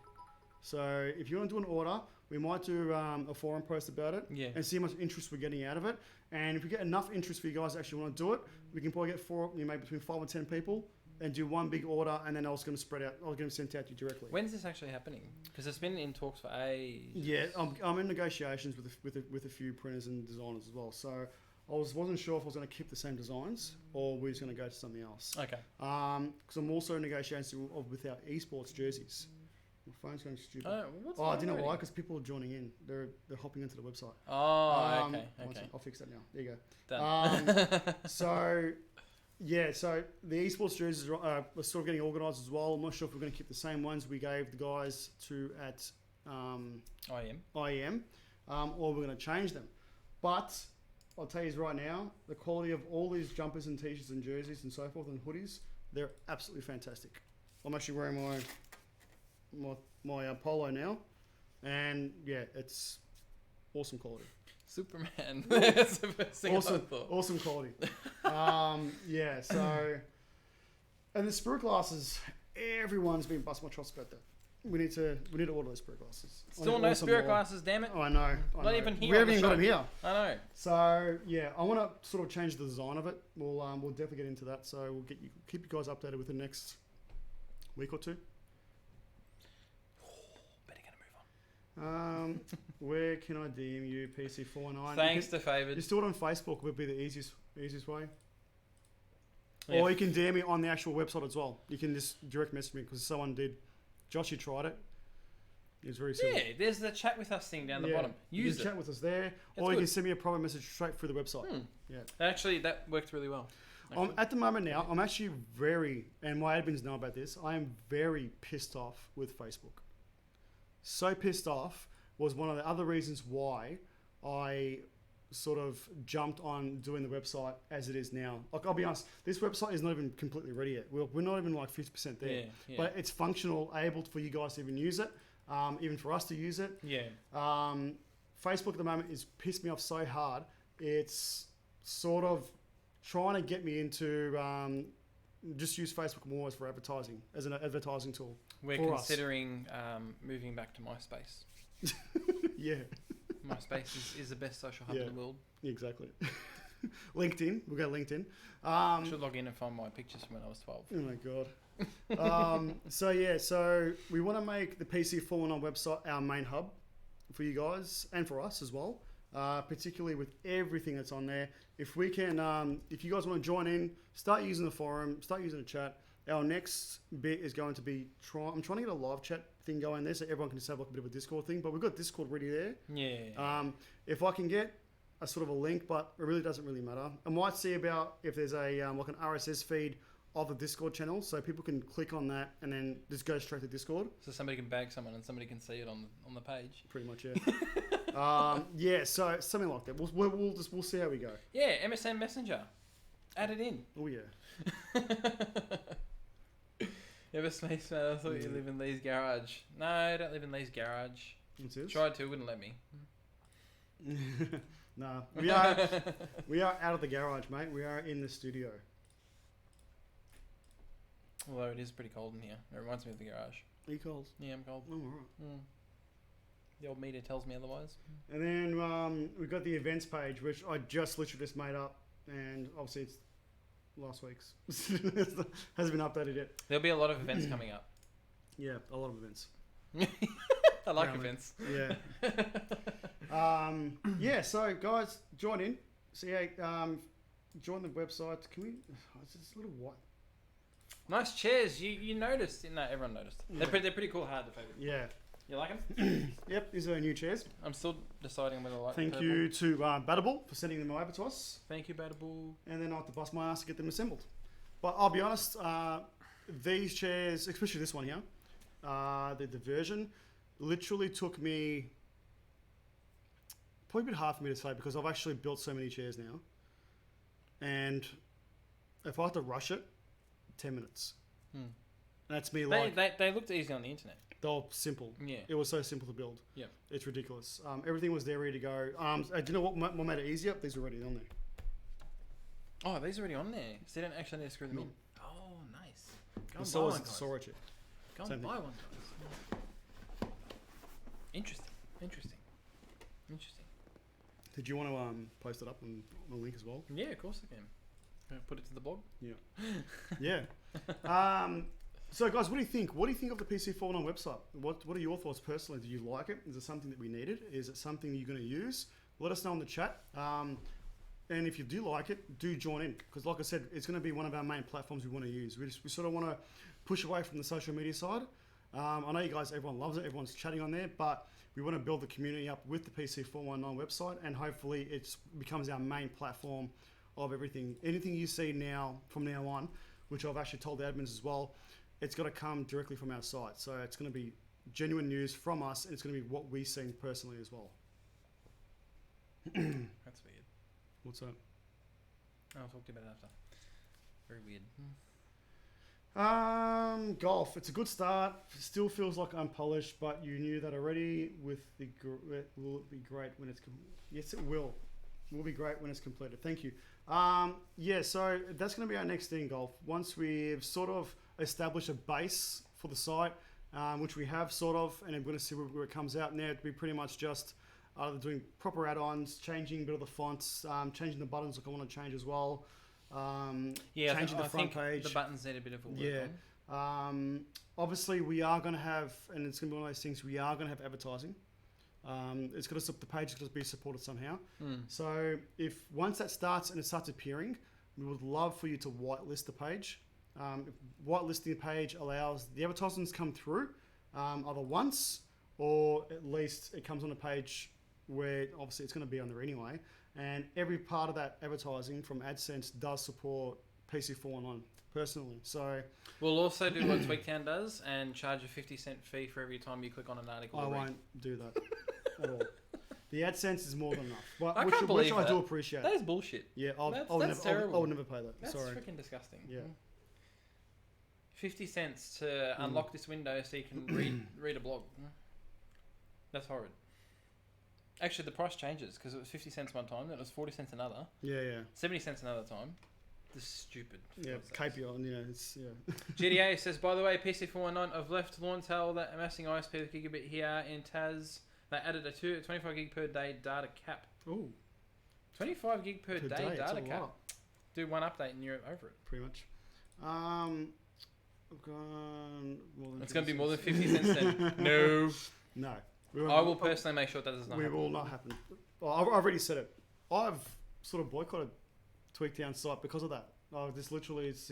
So if you want to do an order, we might do a forum post about it Yeah. and see how much interest we're getting out of it. And if we get enough interest for you guys to actually want to do it, we can probably get maybe between 5 and 10 people and do one big order, and then I was going to spread out. I was going to send it out to you directly. When's this actually happening? Because it's been in talks for ages. Yeah, I'm in negotiations with a few printers and designers as well. So I wasn't sure if I was going to keep the same designs or we're just going to go to something else. Okay. Because I'm also in negotiations with our esports jerseys. My phone's going stupid. What's Oh, I that didn't know why, already? because people are joining in. They're hopping into the website. Oh, okay. one Okay. sec, I'll fix that now. There you Done. go. So, yeah, so the esports jerseys are sort of getting organised as well. I'm not sure if we're going to keep the same ones we gave the guys at IEM, or we're going to change them. But I'll tell you right now, the quality of all these jumpers and t-shirts and jerseys and so forth and hoodies, they're absolutely fantastic. I'm actually wearing my polo now, and yeah, it's awesome quality. Superman. That's the first thing I thought. Awesome quality. Yeah, so, and the spirit glasses, everyone's been busting my chops about that. We need to order those spirit glasses. Still no spirit glasses, damn it. Oh, I know. Not even here We on haven't the even got show. them here. I know. So yeah, I want to sort of change the design of it. We'll definitely get into that. So we'll keep you guys updated with the next week or two. Better gonna move on. Where can I DM you, PC49? Thanks to You Favoured. still on Facebook would be the easiest way. Yeah. Or you can DM me on the actual website as well. You can just direct message me because someone did. Joshy tried it. It was very simple. Yeah, there's the chat with us thing down the Yeah. bottom. You Use can it. chat with us there, That's or you good. can send me a private message straight through the website. Yeah. Actually, that worked really well. At the moment now, I'm actually and my admins know about this, I am very pissed off with Facebook. So pissed off was one of the other reasons why I sort of jumped on doing the website as it is now. Like, I'll be honest, this website is not even completely ready yet. We're not even like 50% there. Yeah. But it's functional, able for you guys to even use it, even for us to use it. Yeah. Facebook at the moment is pissed me off so hard. It's sort of trying to get me into just use Facebook more as for advertising, as an advertising tool. We're for us. considering moving back to MySpace. Yeah, MySpace is the best social hub Yeah. in the world. exactly. LinkedIn, we'll go LinkedIn. Should log in and find my pictures from when I was 12. Oh my god. So we want to make the PC419 website our main hub for you guys and for us as well. Particularly with everything that's on there. If we can, if you guys want to join in, start using the forum, start using the chat. Our next bit is going to be I'm trying to get a live chat thing going there so everyone can just have like a bit of a Discord thing. But we've got Discord ready there. Yeah. If I can get a sort of a link, but it really doesn't really matter. I might see about if there's a like an RSS feed of the Discord channel, so people can click on that and then just go straight to Discord. So somebody can bag someone and somebody can see it on the page. Pretty much, yeah. Yeah, so something like that. We'll see how we go. Yeah, MSN Messenger. Add it in. Oh yeah. Ever Space Man, I thought you live in Lee's garage. No, I don't live in Lee's garage. What's this? Tried to, wouldn't let me. No, we are out of the garage, mate. We are in the studio. Although it is pretty cold in here. It reminds me of the garage. Are you cold? Yeah, I'm cold. Oh, all right. Mm. The old meter tells me otherwise. And then we've got the events page, which I just literally just made up, and obviously it's last week's. Hasn't been updated yet. There'll be a lot of events coming up. Yeah, a lot of events. I like Apparently. events. Yeah. Yeah. So guys, join in. So yeah, join the website. Can we? It's just a little white. Nice chairs. You noticed? No, everyone noticed. They're pretty cool. Hard to favorite. Yeah. You like them? Yep. These are new chairs. I'm still deciding whether I like. Thank purple. you to Batable for sending them over to us. Thank you, Batable. And then I have to bust my ass to get them assembled. But I'll be honest, these chairs, especially this one here, the Diversion, literally took me probably a bit hard for me to say because I've actually built so many chairs now. And if I had to rush it, 10 minutes. That's me like, They looked easy on the internet. they were simple. Yeah. It was so simple to build. Yeah. It's ridiculous. Everything was there ready to go. Do you know what made it easier? These were already on there. Oh, these are already on there. So you don't actually need to screw them No. in. Oh, nice. Go And and so buy was one, the guys. Sora chair. Go Same and thing. buy one, guys. Interesting. Did you want to post it up on the link as well? Yeah, of course I can. Put it to the blog. Yeah. So guys, what do you think? What do you think of the PC419 website? What are your thoughts personally? Do you like it? Is it something that we needed? Is it something you're going to use? Let us know in the chat. And if you do like it, do join in, because like I said, it's going to be one of our main platforms we want to use. We sort of want to push away from the social media side. I know you guys, everyone loves it. Everyone's chatting on there, but we want to build the community up with the PC419 website, and hopefully it becomes our main platform of everything. Anything you see now, from now on, which I've actually told the admins as well, it's got to come directly from our site. So it's going to be genuine news from us, and it's going to be what we've seen personally as well. That's weird. What's that? I'll talk to you about it after. Very weird. Golf. It's a good start. Still feels like unpolished, but you knew that already. With the will it be great when it's yes, it will. Will be great when it's completed. Thank you. Yeah. So that's going to be our next thing, golf. Once we've sort of established a base for the site, which we have sort of, and I'm going to see where it comes out now. It'll be pretty much just either doing proper add-ons, changing a bit of the fonts, changing the buttons like I want to change as well. Changing the front page. The buttons need a bit of a work on. Obviously, we are going to have, and it's going to be one of those things, we are going to have advertising. It's got to, the page is going to be supported somehow. So if once that starts and it starts appearing, we would love for you to whitelist the page. Whitelisting the page allows the advertisements come through either once, or at least it comes on a page where obviously it's going to be on there anyway. And every part of that advertising from AdSense does support PC419 personally. So we'll also do what Tweaktown does and charge a 50-cent fee for every time you click on an article. I won't do that at all. The AdSense is more than enough. But I can't believe which I do appreciate. That is bullshit. Yeah, that's terrible. I would never pay that. That's Sorry. freaking disgusting. Yeah. 50 cents to unlock this window so you can read a blog. That's horrid. Actually, the price changes because it was 50 cents one time, then it was 40 cents another. Yeah. 70 cents another time. This is stupid. Yeah, KPI, it's, yeah. GDA says, by the way, PC419, I've left Launtel that amassing ISP with gigabit here in Taz. They added a 25 gig per day data cap. Ooh. 25 gig per day data cap. Lot. Do one update and you're over it. Pretty much. I've gone more than it's going to be more than 50 cents then. No. I will personally make sure that does not happen. We will not happen. Well, I've already said it. I've sort of boycotted Tweaktown site because of that. This literally is,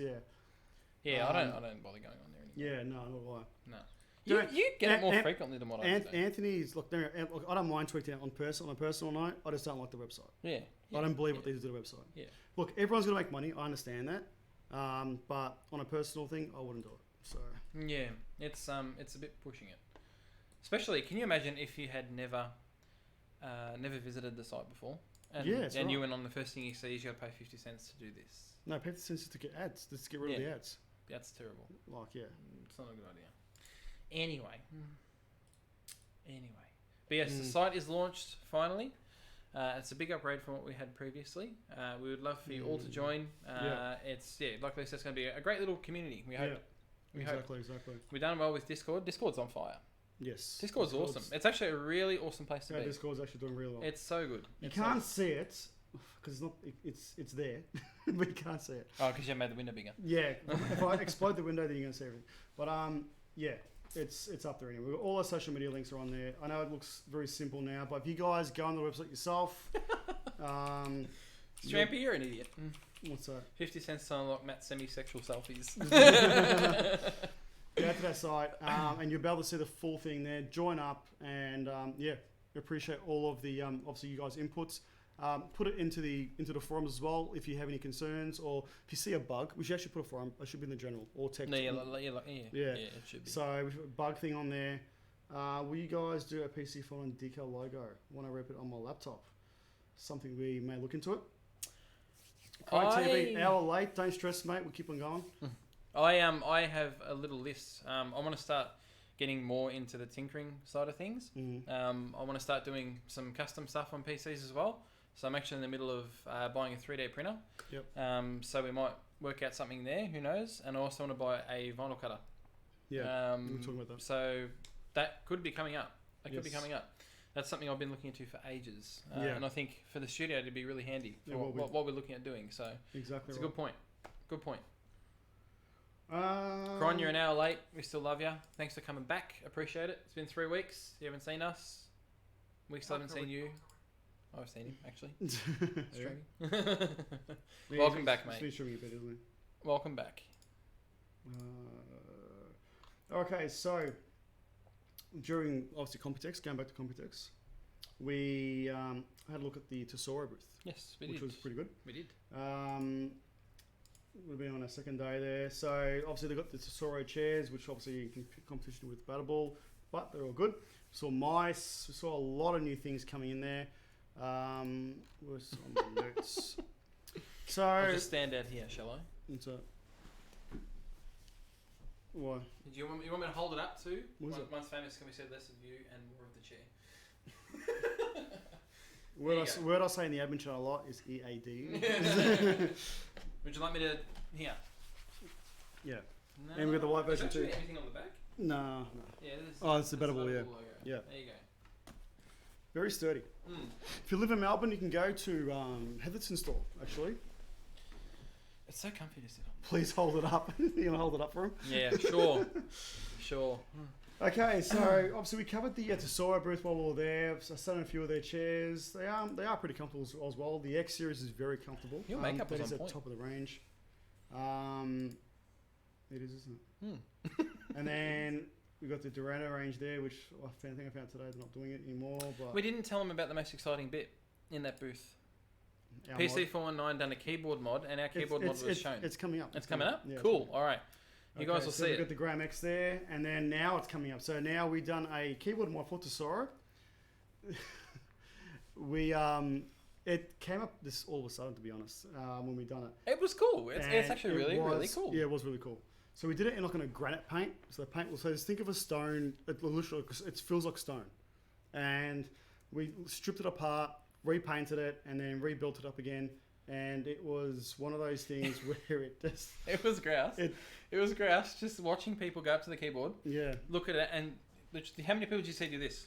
Yeah, I don't bother going on there anymore. Yeah, no, not why. No. You get it more frequently than what I do. Anthony's, look, I don't mind Tweaktown on a personal note. I just don't like the website. Yeah. I don't believe what they do to the website. Yeah. Look, everyone's going to make money. I understand that. But on a personal thing, I wouldn't do it. So. Yeah, it's a bit pushing it. Especially, can you imagine if you had never visited the site before? And, right. You went on, the first thing you see is you got to pay 50 cents to do this. No, pay 50 cents to get ads. Just to get rid of the ads. That's terrible. Like, yeah. It's not a good idea. Anyway. But yes, the site is launched finally. It's a big upgrade from what we had previously. We would love for you all to join. It's, like Lisa said, it's going to be a great little community. We hope. Exactly. We've done well with Discord. Discord's on fire. Yes. Discord's awesome. It's actually a really awesome place to be. Discord's actually doing really well. It's so good. You can't see it because it's there, but you can't see it. Oh, because you made the window bigger. Yeah. If I explode the window, then you're gonna see everything. But it's up there anyway. All our social media links are on there. I know it looks very simple now, but if you guys go on the website yourself, Strampy, you're an idiot. What's that? 50 cents to unlock Matt's semi-sexual selfies. Go to that site, and you'll be able to see the full thing there. Join up, and we appreciate all of the obviously you guys' inputs. Put it into the forums as well if you have any concerns, or if you see a bug. We should actually put a forum. It should be in the general or text. No, it should be. So we've got a bug thing on there. Will you guys do a PC phone decal logo? Want to rep it on my laptop? Something we may look into it. TV, hour late. Don't stress, mate. We'll keep on going. I have a little list. I want to start getting more into the tinkering side of things. I want to start doing some custom stuff on PCs as well. So I'm actually in the middle of buying a 3D printer. Yep. So we might work out something there. Who knows? And I also want to buy a vinyl cutter. Yeah. We're talking about that. So that could be coming up. That could be Yes. coming up. That's something I've been looking into for ages. Yeah. And I think for the studio it'd be really handy for It will be. what we're looking at doing. So Exactly it's a right. good point. Good point. Um, Cron, you're an hour late. We still love you. Thanks for coming back. Appreciate it. It's been 3 weeks. You haven't seen us. We still haven't seen you. I've seen him, actually. Streaming. Yeah, Welcome he's- back, he's mate. been streaming a bit, isn't he? Welcome back. Okay, so during obviously Computex, going back to Computex, we had a look at the Tesoro booth, Yes, we which did. was pretty good. We did. We've been on our second day there, so obviously they got the Tesoro chairs, which obviously in competition with Battleball, but they're all good. Saw mice, we saw a lot of new things coming in there. Was on the notes. So I'll just stand out here, shall I? it's a why? Do you want me to hold it up too? What is it? Once famous, can we say less of you and more of the chair? Word I say in the admin channel a lot is EAD. Would you like me to here? Yeah. No. And we've got the white version Is there too. actually anything on the back? No. Yeah, there's. Oh, it's the there's Battleball, Battleball logo. Yeah. There you go. Very sturdy. Mm. If you live in Melbourne, you can go to Heatherton store, actually. It's so comfy to sit on. Please hold it up. You want to hold it up for him? Yeah, sure. Sure. Okay, so obviously we covered the Tesoro booth while we were there. So I sat on a few of their chairs. They are pretty comfortable as well. The X series is very comfortable. Your makeup that was is on at point. top of the range. It is, isn't it? Hmm. And then we got the Durano range there, which I think I found today. They're not doing it anymore. But We didn't tell them about the most exciting bit in that booth. our mod- PC419 done a keyboard mod, and our keyboard mod was shown. It's coming up. It's coming up? Yeah, it's Cool. coming up. All right. You guys will so see we've it. got the Gram X there, and then now it's coming up. So now we've done a keyboard mod for Tesoro. It came up this all of a sudden, to be honest, when we done it. It was cool. It's And actually it really, was- really cool. Yeah, it was really cool. So we did it in like on a granite paint. So the paint was, so just think of a stone. It literally, it feels like stone, and we stripped it apart, repainted it, and then rebuilt it up again. And it was one of those things where it just, It was grouse. It- It was grouse just watching people go up to the keyboard, yeah. look at it, and literally, how many people did you say do this?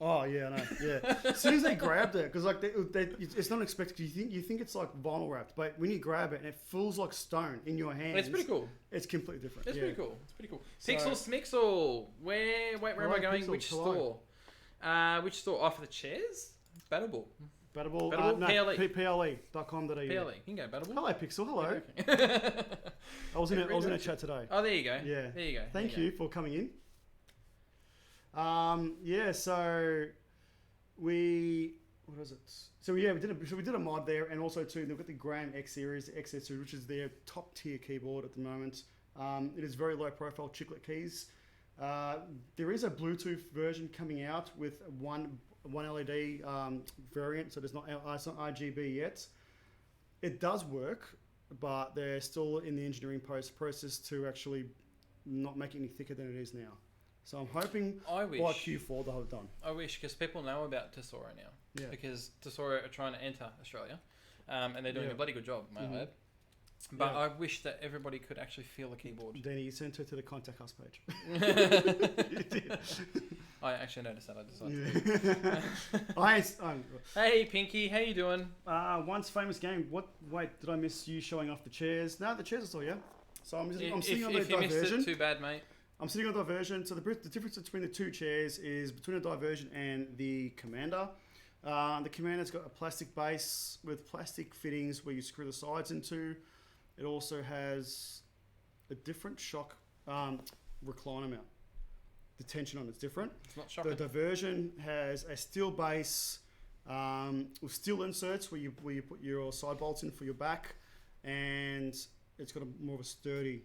Oh yeah, I know. Yeah. As soon as they grabbed it, because like it's not expected. You think it's like vinyl wrapped, but when you grab it and it feels like stone in your hands, It's pretty cool. It's completely different. It's yeah. pretty cool. It's pretty cool. So- Pixel Smixel. Where am I Hello, going? Pixel. Which Hello. store? Which store? Oh, for the chairs? Battleball. Battleball. Battleball? No, PLE. PLE.com.au. PLE. You can go Battleball. Hello, Pixel. Hello. Okay. I was in a Redirection. chat today. Oh, there you go. Yeah. There you go. Thank There you for coming in. Yeah. So what was it? So yeah, we did a mod there, and also too, they've got the Gram X series, the XS series, which is their top tier keyboard at the moment. It is very low profile chiclet keys. There is a Bluetooth version coming out with one LED variant, so it's not RGB yet. It does work, but they're still in the engineering process to actually not make it any thicker than it is now. So I'm hoping I wish. by Q4 they'll have it done. I wish, because people know about Tesoro now. Yeah. Because Tesoro are trying to enter Australia, and they're doing Yeah. a bloody good job, might I Mhm. add. But Yeah. I wish that everybody could actually feel the keyboard. Danny, you sent her to the contact us page. I actually noticed that. I decided. Hey, Pinky, how you doing? Once famous game. Wait, did I miss you showing off the chairs? No, the chairs are still here. So I'm sitting on the If you missed diversion. it, too bad, mate. I'm sitting on diversion. So the difference between the two chairs is between the diversion and the commander. The commander's got a plastic base with plastic fittings where you screw the sides into. It also has a different shock recliner mount. The tension on it's different. It's not shocking. The diversion has a steel base with steel inserts where you put your side bolts in for your back, and it's got more of a sturdy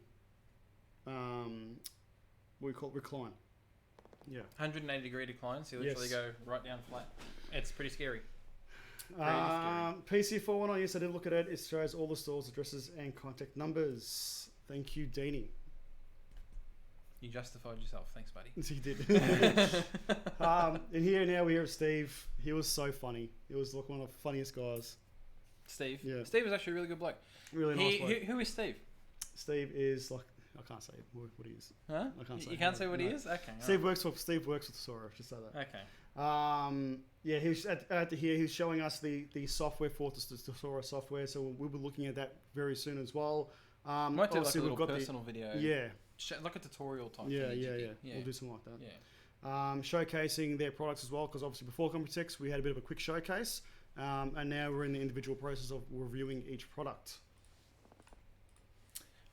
what we call it, recline. Yeah. 180-degree decline, so you literally Yes. go right down flat. It's pretty scary. PC419, yes, I did look at it. It shows all the stores, addresses, and contact numbers. Thank you, Deanie. You justified yourself. Thanks, buddy. He did. And here now we have Steve. He was so funny. He was like one of the funniest guys. Steve. Yeah. Steve is actually a really good bloke. Really nice bloke. Who is Steve? Steve is like I can't say what he is. Huh? I can't say. You can't say what he No. is? Okay. Steve works with Tesoro. Just say that. Okay. Yeah, he was at here. He's showing us the software for Tesoro software. So we'll be looking at that very soon as well. Might do like a obviously little we've got personal video. Yeah, Like a tutorial type yeah, thing. yeah. Yeah. We'll do something like that. Yeah. Showcasing their products as well, because obviously before Computex we had a bit of a quick showcase, and now we're in the individual process of reviewing each product.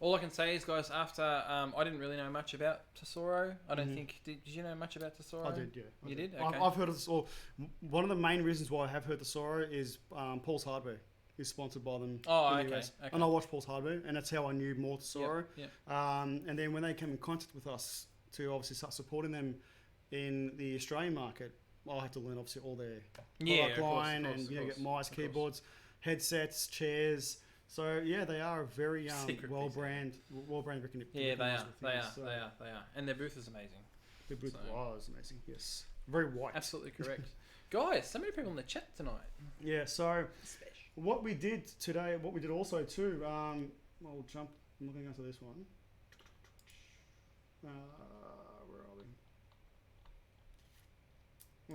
All I can say is, guys, after I didn't really know much about Tesoro. I don't think. Did you know much about Tesoro? I did, yeah. You did? I've, Okay. I've heard of this. Or one of the main reasons why I have heard Tesoro is Paul's Hardware. He's sponsored by them. Oh, in the okay, US. okay. And I watched Paul's Hardware, and that's how I knew more Tesoro. Yep. And then when they came in contact with us to obviously start supporting them in the Australian market, I had to learn obviously all their product line and get mice, keyboards, headsets, chairs. So yeah, they are a very well brand recognized. Yeah, they are. with They things. are. So They are. They are. And their booth is amazing. The booth So- was amazing. Yes, very white. Absolutely correct. Guys, so many people in the chat tonight. Yeah. So Special. what we did today, what we did also too. I'll jump. I'm looking into this one. Where are we?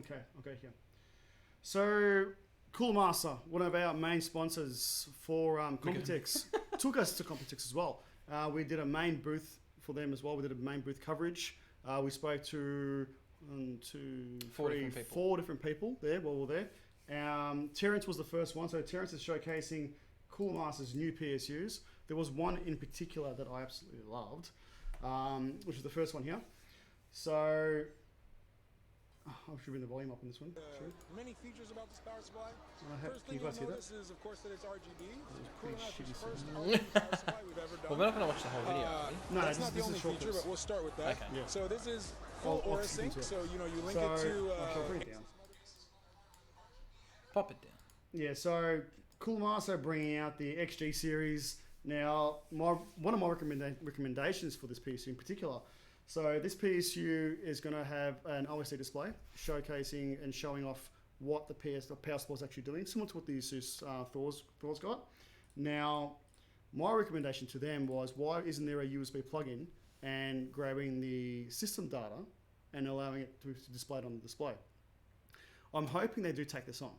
Okay, here. So, Cool Master, one of our main sponsors for Computex, took us to Computex as well. We did a main booth for them as well. We did a main booth coverage. We spoke to 4 different people there while we were there. Terrence was the first one. So Terrence is showcasing Cool Master's new PSUs. There was one in particular that I absolutely loved, which is the first one here. So I should bring the volume up on this one. Sure. Many features about this power supply. First Can thing you guys you'll hear that? notice is, of course, that it's RGB. It's pretty Cooling shitty first sound. RGB power supply we've ever done. Well, we're not going to watch the whole video, are we? No, That's this not the is only short feature, clips. but we'll start with that. Okay. Yeah. So this is full I'll Aura skip Sync. into it. So you link So it to. I'll bring it down. Pop it down. Yeah, so Cool Master bringing out the XG series. Now, one of my recommendations for this PSU in particular. So this PSU is going to have an OSD display showcasing and showing off what the power supply is actually doing, similar to what the Asus Thor's got. Now, my recommendation to them was, why isn't there a USB plug-in and grabbing the system data and allowing it to display it on the display? I'm hoping they do take this on.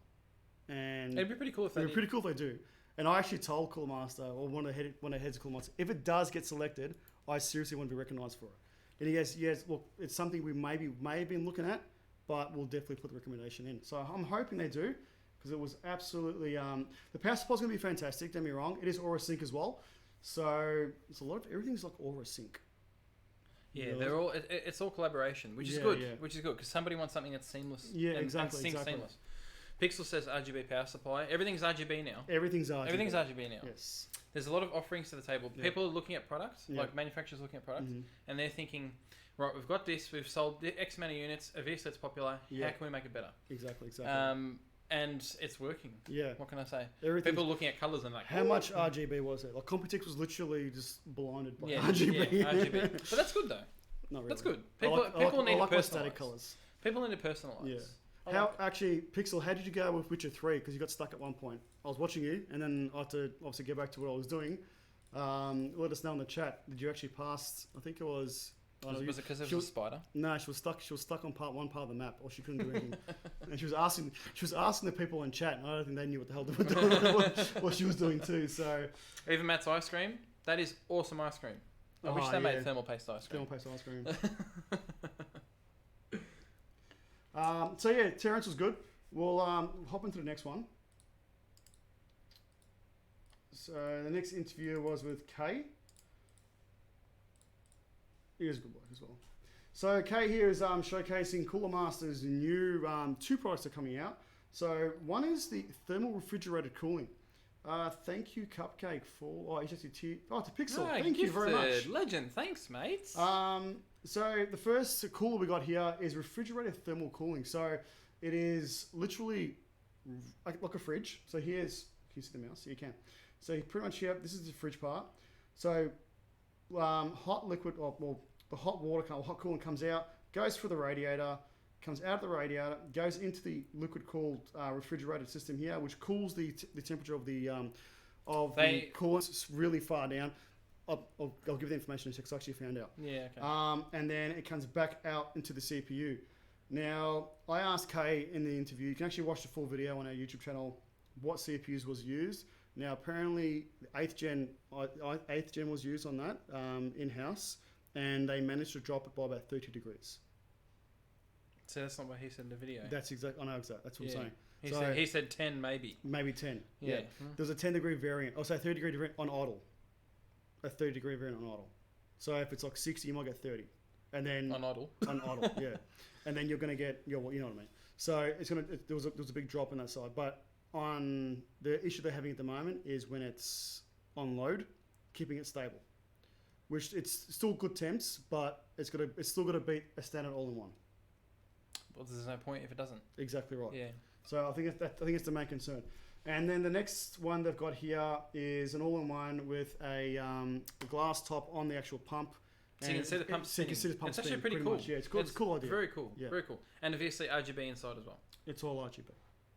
And It'd be pretty cool if they it'd be did. pretty cool if they do. And I actually told Cool Master, or one of the heads of Cool Master, if it does get selected, I seriously want to be recognised for it. And he goes, yes, look, it's something we may have been looking at, but we'll definitely put the recommendation in. So I'm hoping they do, because it was absolutely the power supply is going to be fantastic. Don't get me wrong, it is Aura Sync as well. So it's a lot of everything's like Aura Sync. Yeah, Yeah. they're all. It's all collaboration, which is Yeah, good. yeah. Which is good because somebody wants something that's seamless. Yeah, and exactly, syncs exactly. seamless. Pixel says RGB power supply. Everything's RGB now. Everything's RGB. Everything's RGB now. Yes. There's a lot of offerings to the table. Yeah. People are looking at products, Yeah. like manufacturers looking at products, Mhm. and they're thinking, right, we've got this, we've sold X amount of units, a VS that's popular. Yeah. How can we make it better? Exactly. And it's working. Yeah. What can I say? Everything. People are looking at colours and like, How much RGB was it? Like Computex was literally just blinded by yeah, RGB. yeah, RGB. But that's good though. Not really. That's good. I People, like people need my to static personalise. colours. People need to personalise. Yeah. I How like it. actually, Pixel? How did you go with Witcher 3? Because you got stuck at one point. I was watching you, and then I had to obviously get back to what I was doing. Let us know in the chat. Did you actually pass? I think it was. I don't know, Was it because there she was a was- spider? No, she was stuck. She was stuck on one part of the map, or she couldn't do anything. And she was asking the people in chat, and I don't think they knew what the hell they were doing, what she was doing too. So, Even Matt's ice cream. That is awesome ice cream. I wish Oh, they yeah. made thermal paste ice cream. thermal paste ice cream. So yeah, Terrence was good. We'll hop into the next one. So the next interview was with Kay. He was a good bloke as well. So Kay here is showcasing Cooler Master's new 2 products that are coming out. So one is the thermal refrigerated cooling. Thank you, Cupcake, for to Pixel. Ah, Thank you very much. gifted. Legend. Thanks, mate. So the first cooler we got here is refrigerated thermal cooling. So it is literally like a fridge. So can you see the mouse? You can. So pretty much here, this is the fridge part. So hot liquid, the hot water, hot coolant comes out, goes through the radiator, comes out of the radiator, goes into the liquid cooled refrigerated system here, which cools the temperature of the coolant really far down. I'll give the information in a sec, 'cause I actually found out. Yeah. Okay. And then it comes back out into the CPU. Now, I asked Kay in the interview, you can actually watch the full video on our YouTube channel, what CPUs was used. Now, apparently, the 8th gen was used on that in-house, and they managed to drop it by about 30 degrees. So that's not what he said in the video. That's exact. I know exactly. That's what I'm saying. He said 10 maybe. Maybe 10. Yeah. There's a 10-degree variant. Oh, so 30-degree variant on idle. A 30-degree variant on idle. So if it's like 60, you might get 30. And then On idle. on idle, yeah. And then you're going to get you know what I mean. So it's going to there was a big drop on that side, but on the issue they're having at the moment is when it's on load, keeping it stable. Which it's still good temps, but it's still got to beat a standard all-in-one. Well, there's no point if it doesn't. Exactly right. Yeah. So I think it's the main concern. And then the next one they've got here is an all-in-one with a glass top on the actual pump. So you can see the pump So you can see the pump It's actually spinning, pretty cool. much. Yeah, it's cool. It's a cool idea. Very cool. Yeah. Very cool. And obviously RGB inside as well. It's all RGB.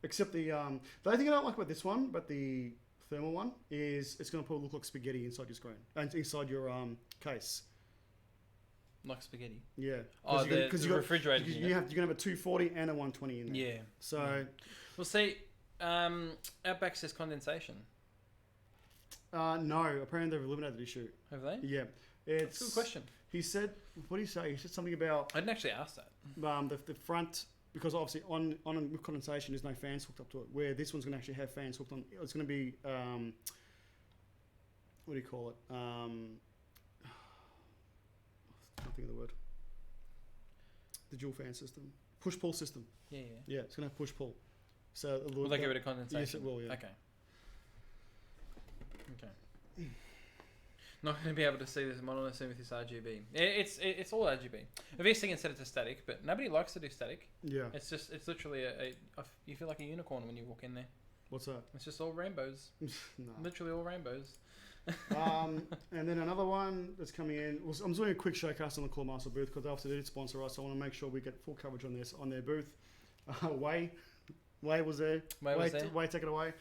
Except the only thing I don't like about this one, but the thermal one, is it's going to probably look like spaghetti inside your screen and inside your case. Like spaghetti. Yeah. Oh, the you refrigerator you're unit. going to have a 240 and a 120 in there. Yeah. So Well, see, Outback says condensation. no, apparently they've eliminated the issue. Have they? Yeah. That's a good question. He said, what did he say? He said something about I didn't actually ask that. the front, because obviously on with condensation there's no fans hooked up to it, where this one's going to actually have fans hooked on. It's going to be what do you call it? I can't think of the word. The dual fan system, push pull system. Yeah. Yeah, it's going to have push pull. So Will they get rid of condensation? Yes, it will. Yeah. Okay. Not going to be able to see this model soon with this RGB. It's all RGB. Obviously, you can set it to static, but nobody likes to do static. Yeah. It's literally you feel like a unicorn when you walk in there. What's that? It's just all rainbows. No. Literally all rainbows. And then another one that's coming in. I'm doing a quick showcase on the Claw Master booth because they obviously did sponsor us. So I want to make sure we get full coverage on this on their booth. Way was there. Way, take it away.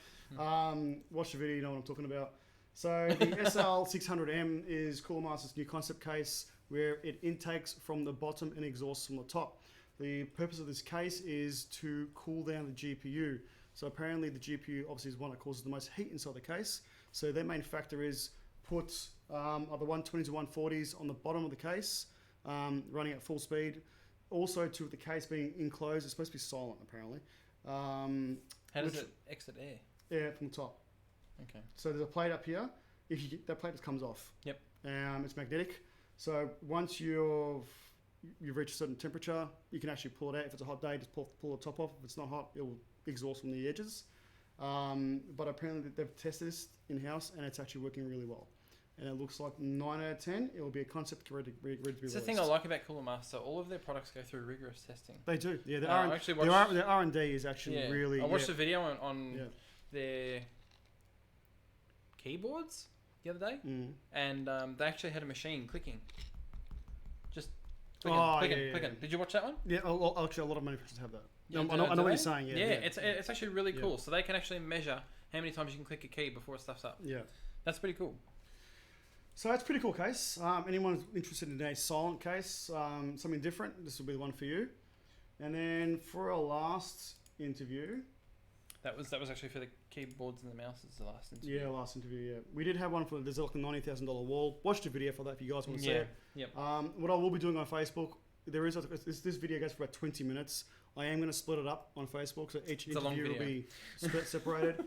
Watch the video, you know what I'm talking about. So the SL600M is Cooler Master's new concept case where it intakes from the bottom and exhausts from the top. The purpose of this case is to cool down the GPU. So apparently the GPU obviously is one that causes the most heat inside the case. So their main factor is put either 120s or 140s on the bottom of the case, running at full speed. Also, to the case being enclosed, it's supposed to be silent apparently. How does it exit air? Air from the top. Okay. So there's a plate up here. If you get that plate, just comes off. Yep. It's magnetic. So once you've reached a certain temperature, you can actually pull it out. If it's a hot day, just pull the top off. If it's not hot, it will exhaust from the edges. But apparently they've tested this in-house and it's actually working really well. And it looks like 9 out of 10. It will be a concept ready to be released. It's the thing I like about Cooler Master. All of their products go through rigorous testing. They do. Yeah, I actually watched, their R&D is actually really... I watched the video on Yeah. their keyboards the other day, and they actually had a machine clicking. Just clicking. Did you watch that one? Yeah, actually a lot of manufacturers have that. Yeah, I know what you're saying. Yeah, it's actually really cool. So they can actually measure how many times you can click a key before it stuffs up. Yeah. That's pretty cool. So that's a pretty cool case. Anyone who's interested in a silent case, something different, this will be the one for you. And then for our last interview... That was actually for the keyboards and the mouses, the last interview. Yeah, last interview, yeah. We did have one for, there's like a $90,000 wall. Watch the video for that if you guys want to see it. Yep. What I will be doing on Facebook, this video goes for about 20 minutes. I am going to split it up on Facebook, so each interview will be separated.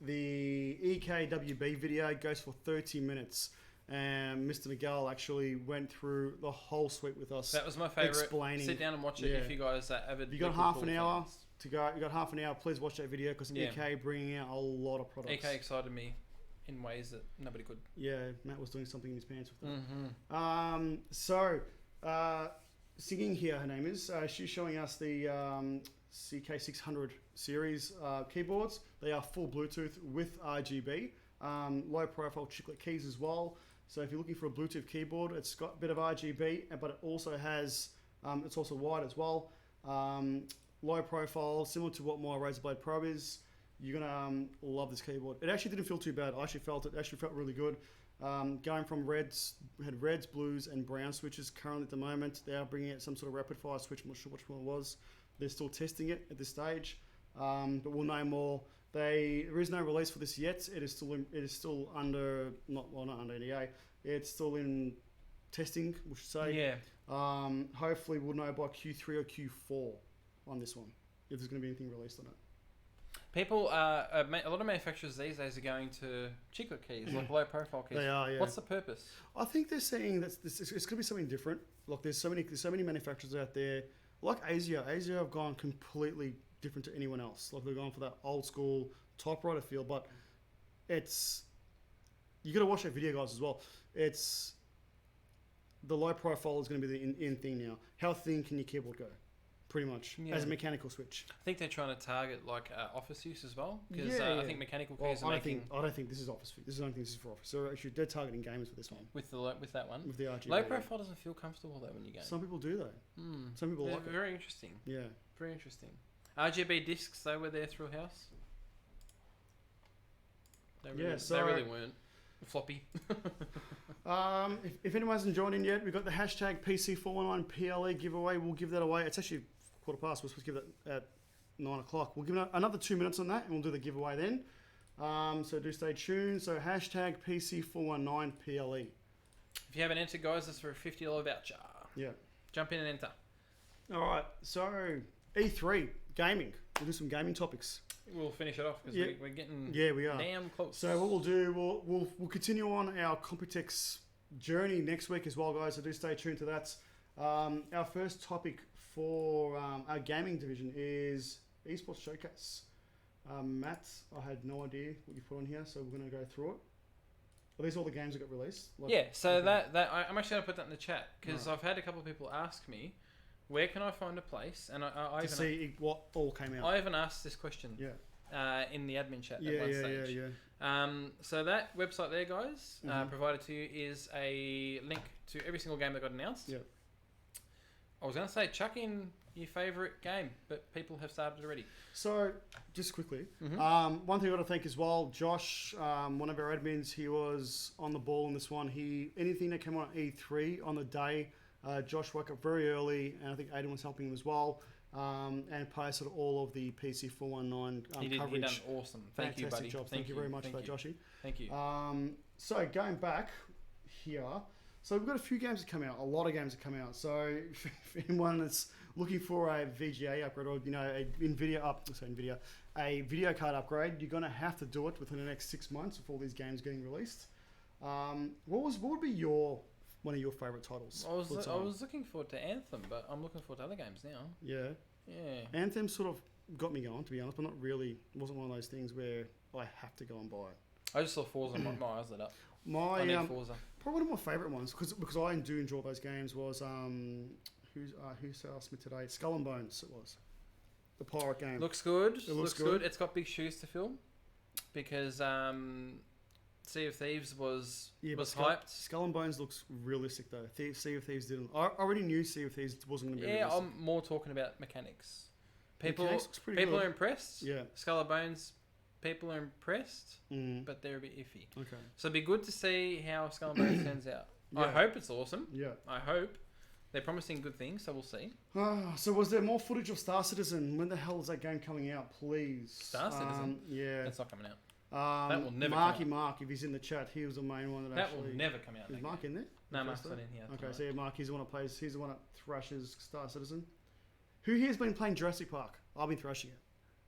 The EKWB video goes for 30 minutes. And Mr. Miguel actually went through the whole suite with us. That was my favourite. Explaining. Sit down and watch it if you guys are avid. You got half an hour to go. You got half an hour. Please watch that video because EK bringing out a lot of products. EK excited me in ways that nobody could. Yeah, Matt was doing something in his pants with that. Singing here, her name is. She's showing us the CK600 series keyboards. They are full Bluetooth with RGB. Low profile chiclet keys as well. So if you're looking for a Bluetooth keyboard, it's got a bit of RGB, but it also has, it's also wide as well. Low profile, similar to what my Razer Blade Pro is. You're gonna love this keyboard. It actually didn't feel too bad. I actually felt it. Actually felt really good. Going from reds, we had reds, blues, and brown switches currently at the moment. They are bringing out some sort of rapid fire switch. I'm not sure which one it was. They're still testing it at this stage, but we'll know more. There is no release for this yet. It is still under not under NDA. It's still in testing, we should say. Yeah. Hopefully we'll know by Q3 or Q4 on this one if there's going to be anything released on it. People, a lot of manufacturers these days are going to chiclet keys, like low profile keys. They are, yeah. What's the purpose? I think they're saying that it's going to be something different. Like there's so many manufacturers out there, like ASIO. ASIO have gone completely different to anyone else. Like they're going for that old school typewriter feel, but it's you got to watch that video, guys, as well. It's the low profile is going to be the in thing now. How thin can your keyboard go? Pretty much as a mechanical switch. I think they're trying to target like office use as well, because Yeah, I yeah. think mechanical Well, keys are making I don't think this is office. I don't think this is for office. So actually, they're targeting gamers with this one. with that one. With the RGB. Low profile doesn't feel comfortable though when you game. Some people do though. Some people They're like it. very interesting. Yeah. Very interesting. RGB discs, they were there through house. They really weren't floppy. If anyone hasn't joined in yet, we've got the hashtag PC419PLE giveaway. We'll give that away. It's actually 1:15. We're supposed to give that at 9 o'clock. We'll give it another 2 minutes on that, and we'll do the giveaway then. So do stay tuned. So hashtag PC419PLE. If you haven't entered, guys, that's for a $50 voucher. Yeah. Jump in and enter. All right. So E3 gaming. We'll do some gaming topics. We'll finish it off because Yeah. we're getting We are. damn close. So what we'll do, we'll continue on our Computex journey next week as well, guys. So do stay tuned to that. Our first topic for our gaming division is Esports Showcase. Matt, I had no idea what you put on here, so we're going to go through it. Are these all the games that got released? Yeah, so okay. I'm actually going to put that in the chat because I've had a couple of people ask me, where can I find a place? And I To even, see what all came out. I even asked this question Yeah. in the admin chat Yeah, at one yeah, stage. yeah. So that website there, guys, Mhm. provided to you is a link to every single game that got announced. Yeah. I was going to say, chuck in your favourite game, but people have started already. So, just quickly, Mhm. one thing I got to thank as well, Josh, one of our admins, he was on the ball in this one. Anything that came on at E3 on the day, Josh woke up very early, and I think Aiden was helping him as well, and posted all of the PC419 He coverage. done awesome. Thank you, buddy. Job. Thank you very much Thank for that, you. Joshy. Thank you. So going back here, so we've got a few games that come out, a lot of games that come out. So if anyone that's looking for a VGA upgrade or a video card upgrade, you're gonna have to do it within the next 6 months with all these games getting released. What would be one of your favorite titles? I was looking forward to Anthem, but I'm looking forward to other games now. Yeah. Yeah. Anthem sort of got me going, to be honest, but not really. It wasn't one of those things where I have to go and buy it. I just saw Forza and my eyes lit up. I My need Forza. probably one of my favourite ones because I do enjoy those games was who asked me today? Skull and Bones. It was the pirate game. Looks good. It looks good. good. It's got big shoes to fill because Sea of Thieves was hyped. Skull and Bones looks realistic though. Sea of Thieves didn't. I already knew Sea of Thieves wasn't going to be. Yeah, realistic. I'm more talking about mechanics. People Mechanics looks pretty are good. impressed. Yeah. Skull and Bones, people are impressed, Mm. but they're a bit iffy. Okay. So it'd be good to see how Skull and Bones turns out. I Yeah. hope it's awesome. Yeah. I hope. They're promising good things, so we'll see. So was there more footage of Star Citizen? When the hell is that game coming out, please? Star Citizen? Yeah. That's not coming out. That will never Marky come out. Mark, if he's in the chat, he was the main one that That actually. will never come out. Is that Mark game. in there? No, The Mark's first not one? in here. Okay, so yeah, Mark, he's the one that plays. He's the one that thrashes Star Citizen. Who here's been playing Jurassic Park? I've been thrashing it.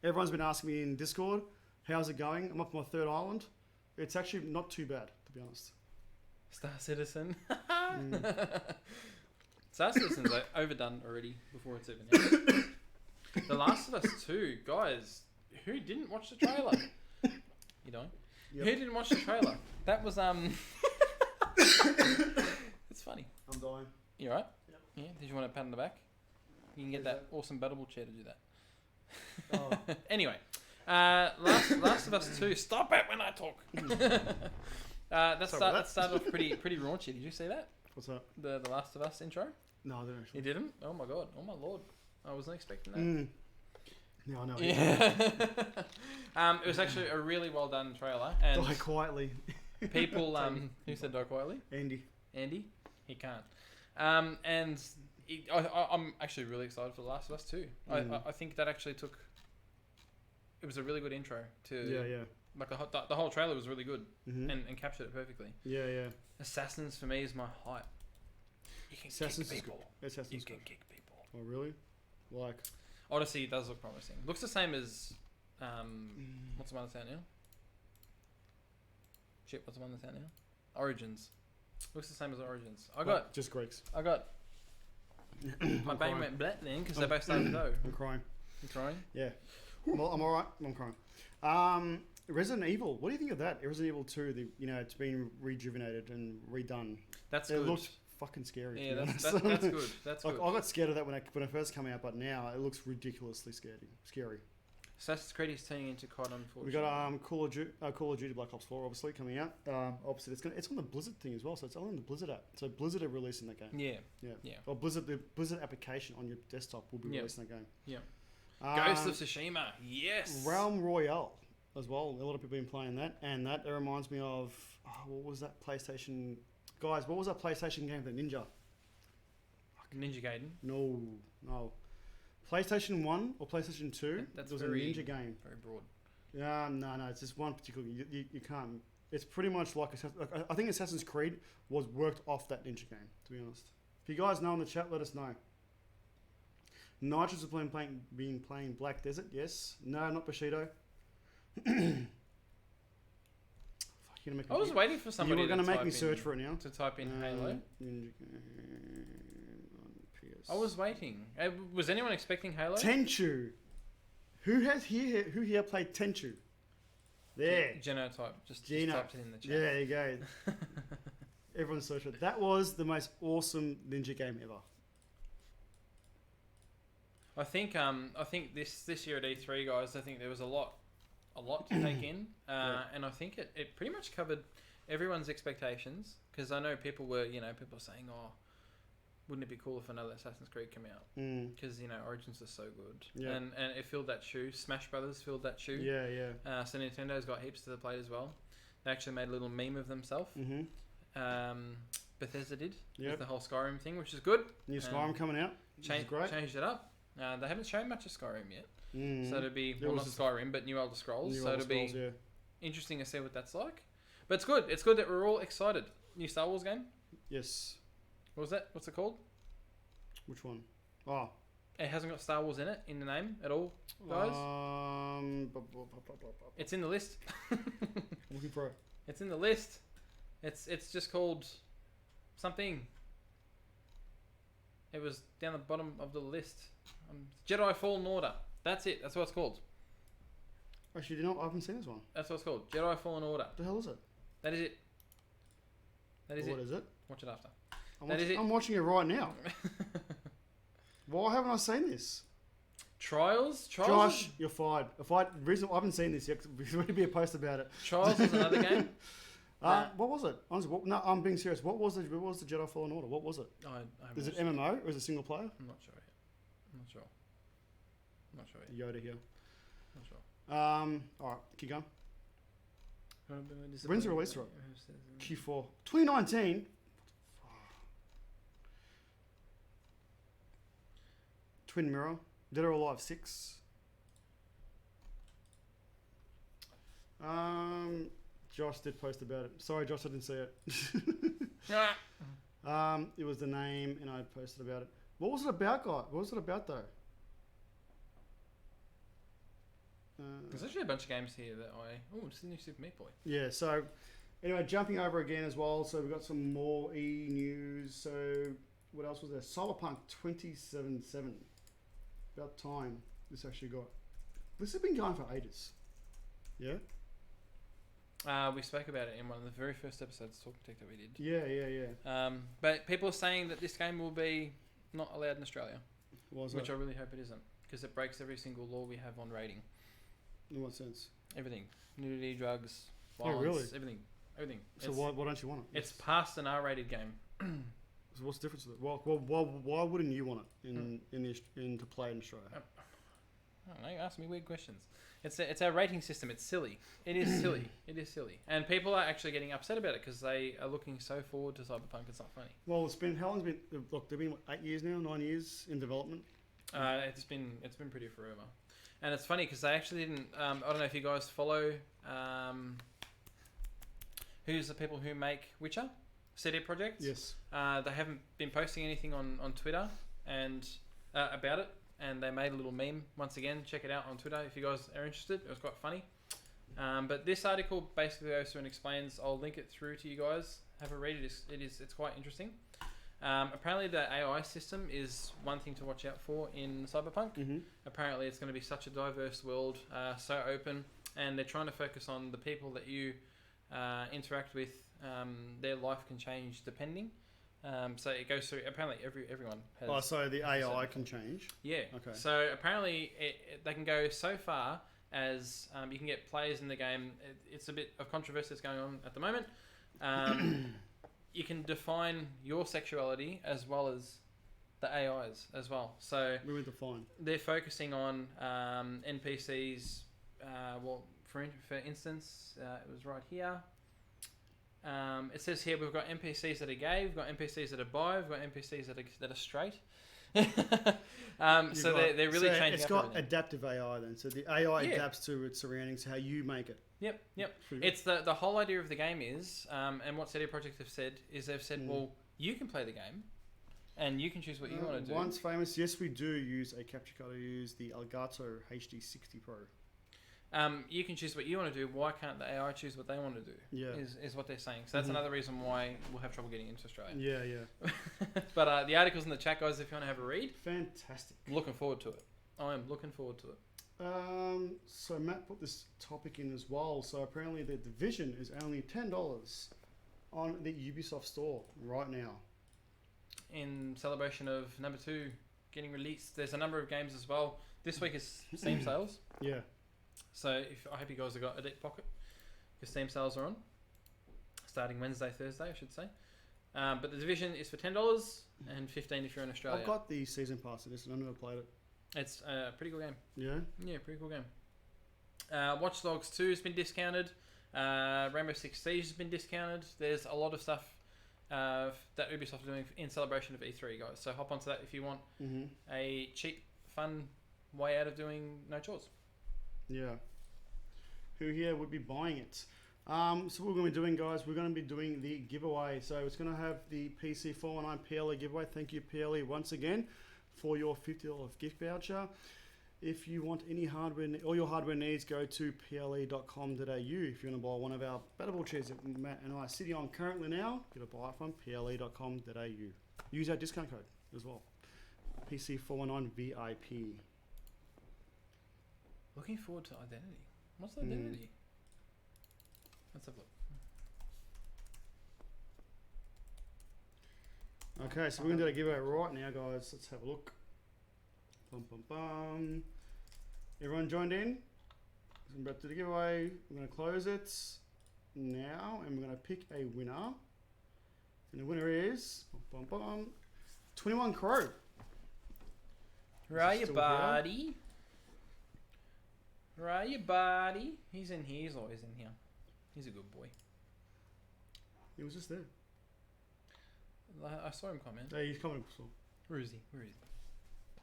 Everyone's been asking me in Discord, how's it going? I'm up on my third island. It's actually not too bad, to be honest. Star Citizen. Mm. Star Citizen's like overdone already before it's even out. The Last of Us 2, guys. Who didn't watch the trailer? You don't. Yep. Who didn't watch the trailer? That was It's funny. I'm dying. You alright? Yep. Yeah. Did you want a pat on the back? You can get that awesome Battleable chair to do that. Oh. Anyway, Last of Us 2. Stop it when I talk. That started off pretty raunchy. Did you see that? What's that? The Last of Us intro? No, I didn't You actually. didn't? Oh my god! Oh my lord! I wasn't expecting that. Mm. Yeah, I know. Yeah. It was actually a really well done trailer, and Die quietly. People, who said die quietly? Andy. Andy? He can't. And I'm actually really excited for The Last of Us too. I think that actually took... It was a really good intro to... Yeah. Like the whole trailer was really good Mm-hmm. and captured it perfectly. Yeah. Assassins for me is my hype. You can Assassin's kick is people. good. Assassin's You good. can kick people. Oh, really? Like... Odyssey does look promising. Looks the same as... what's the one that's out now? Shit, what's the one that's out now? Origins. Looks the same as Origins. I got just Greeks. my brain crying. went black then because they both started to go. I'm crying. You crying? Yeah. Well, I'm alright. I'm crying. Resident Evil. What do you think of that? Resident Evil 2, it's been rejuvenated and redone. That's It good. looked fucking scary. Yeah, to be that's honest. good. That's Like, good. I got scared of that when it first came out, but now it looks ridiculously scary. Assassin's Creed is turning into COD, unfortunately. We got Call of Duty Black Ops 4 obviously coming out. Obviously it's on the Blizzard thing as well, so it's on the Blizzard app. So Blizzard are releasing that game. Yeah. Or the Blizzard application on your desktop will be Yeah. releasing that game. Yeah. Um, Ghost of Tsushima. Yes. Realm Royale as well. A lot of people have been playing that, and that reminds me of what was that PlayStation? Guys, what was that PlayStation game? The Ninja? Ninja Gaiden. No. PlayStation 1 or PlayStation 2? That's It was very- a Ninja game. Very broad. No. It's just one particular. You can't. It's pretty much like I think Assassin's Creed was worked off that Ninja game. To be honest, if you guys know in the chat, let us know. Nitrous has been playing Black Desert. Yes. No, not Bushido. Fuck, you're gonna make I was waiting for somebody. You were gonna to make type me in- search for it now. to type in Halo. Ninja game on PS. I was waiting. Was anyone expecting Halo? Tenchu. Who here played Tenchu? There. Genotype. Just Geno. typed it in the chat. Yeah, there you go. Everyone searched it. That was the most awesome ninja game ever. I think this year at E3, guys, I think there was a lot to take in, and I think it pretty much covered everyone's expectations, because I know people were saying, oh, wouldn't it be cool if another Assassin's Creed came out, because Origins is so good, Yeah. and it filled that shoe. Smash Brothers filled that shoe. Yeah. So Nintendo's got heaps to the plate as well. They actually made a little meme of themselves. Mm-hmm. Bethesda did Yep. with the whole Skyrim thing, which is good. New Skyrim coming out. Which is great. Changed it up. They haven't shown much of Skyrim yet, so it'll be There not was Skyrim, but New Elder Scrolls. New So Elder it'll be Scrolls, interesting to see what that's like. But it's good. It's good that we're all excited. New Star Wars game. Yes. What was that? What's it called? Which one? Oh. It hasn't got Star Wars in it in the name at all, guys. It's in the list. Looking for it. It's in the list. It's just called something. It was down the bottom of the list. Jedi Fallen Order. That's it. That's what it's called. Actually, I haven't seen this one. That's what it's called. Jedi Fallen Order. What the hell is it? That is it. That is What it. is it? Watch it after. I'm watching it right now. Why haven't I seen this? Trials. Josh, you're fired. Reason I haven't seen this yet. 'Cause there's going to be a post about it. Trials is another game. What was it? Honestly, no, I'm being serious. What was the Jedi Fallen Order? What was it? I haven't Is it watched MMO or is it single player? I'm not sure yet. Yoda here. Not sure. Alright, keep going. When's the release, Rob? Q4 2019. Twin Mirror, Dead or Alive 6. Josh did post about it. Sorry, Josh, I didn't see it. It was the name, and I posted about it. What was it about, guy? What was it about, though? There's actually a bunch of games here that it's the new Super Meat Boy. Yeah, so anyway, jumping over again as well. So we've got some more news. So what else was there? Cyberpunk 2077. About time this actually got. This has been going for ages. Yeah? We spoke about it in one of the very first episodes of Talking Tech that we did. Yeah. But people are saying that this game will be not allowed in Australia, which I really hope it isn't, because it breaks every single law we have on rating. In what sense? Everything. Nudity, drugs, Oh, violence, really? everything. So why don't you want it? It's past an R-rated game. So what's the difference with it? Why wouldn't you want it to play in Australia? I don't know, you ask me weird questions. It's our rating system. It's silly. It is silly. It is silly. And people are actually getting upset about it because they are looking so forward to Cyberpunk. It's not funny. Well, it's been how long's it been? Look, they've been what, 8 years now, 9 years in development. It's been pretty forever. And it's funny because they actually didn't. I don't know if you guys follow. Who's the people who make Witcher? CD Projekt. Yes. They haven't been posting anything on Twitter and about it. And they made a little meme. Once again, check it out on Twitter if you guys are interested. It was quite funny. But this article basically goes through and explains. I'll link it through to you guys. Have a read. It's quite interesting. Apparently, the AI system is one thing to watch out for in Cyberpunk. Mm-hmm. Apparently, it's going to be such a diverse world, so open, and they're trying to focus on the people that you interact with. Their life can change depending. So it goes through. Apparently, everyone has. Oh, so the AI can change. Yeah. Okay. So apparently, they can go so far as you can get players in the game. It's a bit of controversy that's going on at the moment. You can define your sexuality as well as the AIs as well. So We would define. they're focusing on NPCs. For instance, it was right here. It says here we've got NPCs that are gay, we've got NPCs that are bi, we've got NPCs that are straight. So they're really changing. It's up got everything. adaptive AI then. So the AI Yeah. adapts to its surroundings, how you make it. Yep. Pretty good. It's the whole idea of the game is, and what CD Projekt have said is they've said, well, you can play the game, and you can choose what you want to do. Once famous, yes, we do use a capture card. We use the Elgato HD60 Pro. You can choose what you want to do. Why can't the AI choose what they want to do? Yeah. Is what they're saying. So that's another reason why we'll have trouble getting into Australia. Yeah. But the article's in the chat, guys. If you want to have a read, Fantastic. looking forward to it. I am looking forward to it. So Matt put this topic in as well. So apparently the Division is only $10 on the Ubisoft store right now. In celebration of number 2 getting released, there's a number of games as well. This week is Steam sales. Yeah. So I hope you guys have got a deep pocket because Steam sales are on, starting Wednesday, Thursday, I should say. But the Division is for $10 and $15 if you're in Australia. I've got the season pass of this and I've never played it. It's a pretty cool game. Yeah. Yeah, pretty cool game. Watch Dogs 2 has been discounted. Rainbow Six Siege has been discounted. There's a lot of stuff that Ubisoft are doing in celebration of E3, guys. So hop onto that if you want a cheap, fun way out of doing no chores. Yeah. Who here would be buying it? So what we're going to be doing, guys, we're going to be doing the giveaway. So it's going to have the PC 419 PLE giveaway. Thank you, PLE, once again for your $50 gift voucher. If you want any hardware, all your hardware needs, go to ple.com.au. If you want to buy one of our Battleball chairs that Matt and I are sitting on currently now, you got to buy it from ple.com.au. Use our discount code as well. PC 419 VIP. Looking forward to Identity. What's Identity? Let's have a look. Okay, so we're going to do a giveaway right now, guys. Let's have a look. Bum, bum, bum. Everyone joined in? I'm about to do the giveaway. We're going to close it now, and we're going to pick a winner. And the winner is 21 Crow. Right, still buddy. Right, buddy. He's in here. He's always in here. He's a good boy. He was just there. I saw him come in. Hey, he's coming. Where is he? Where is he?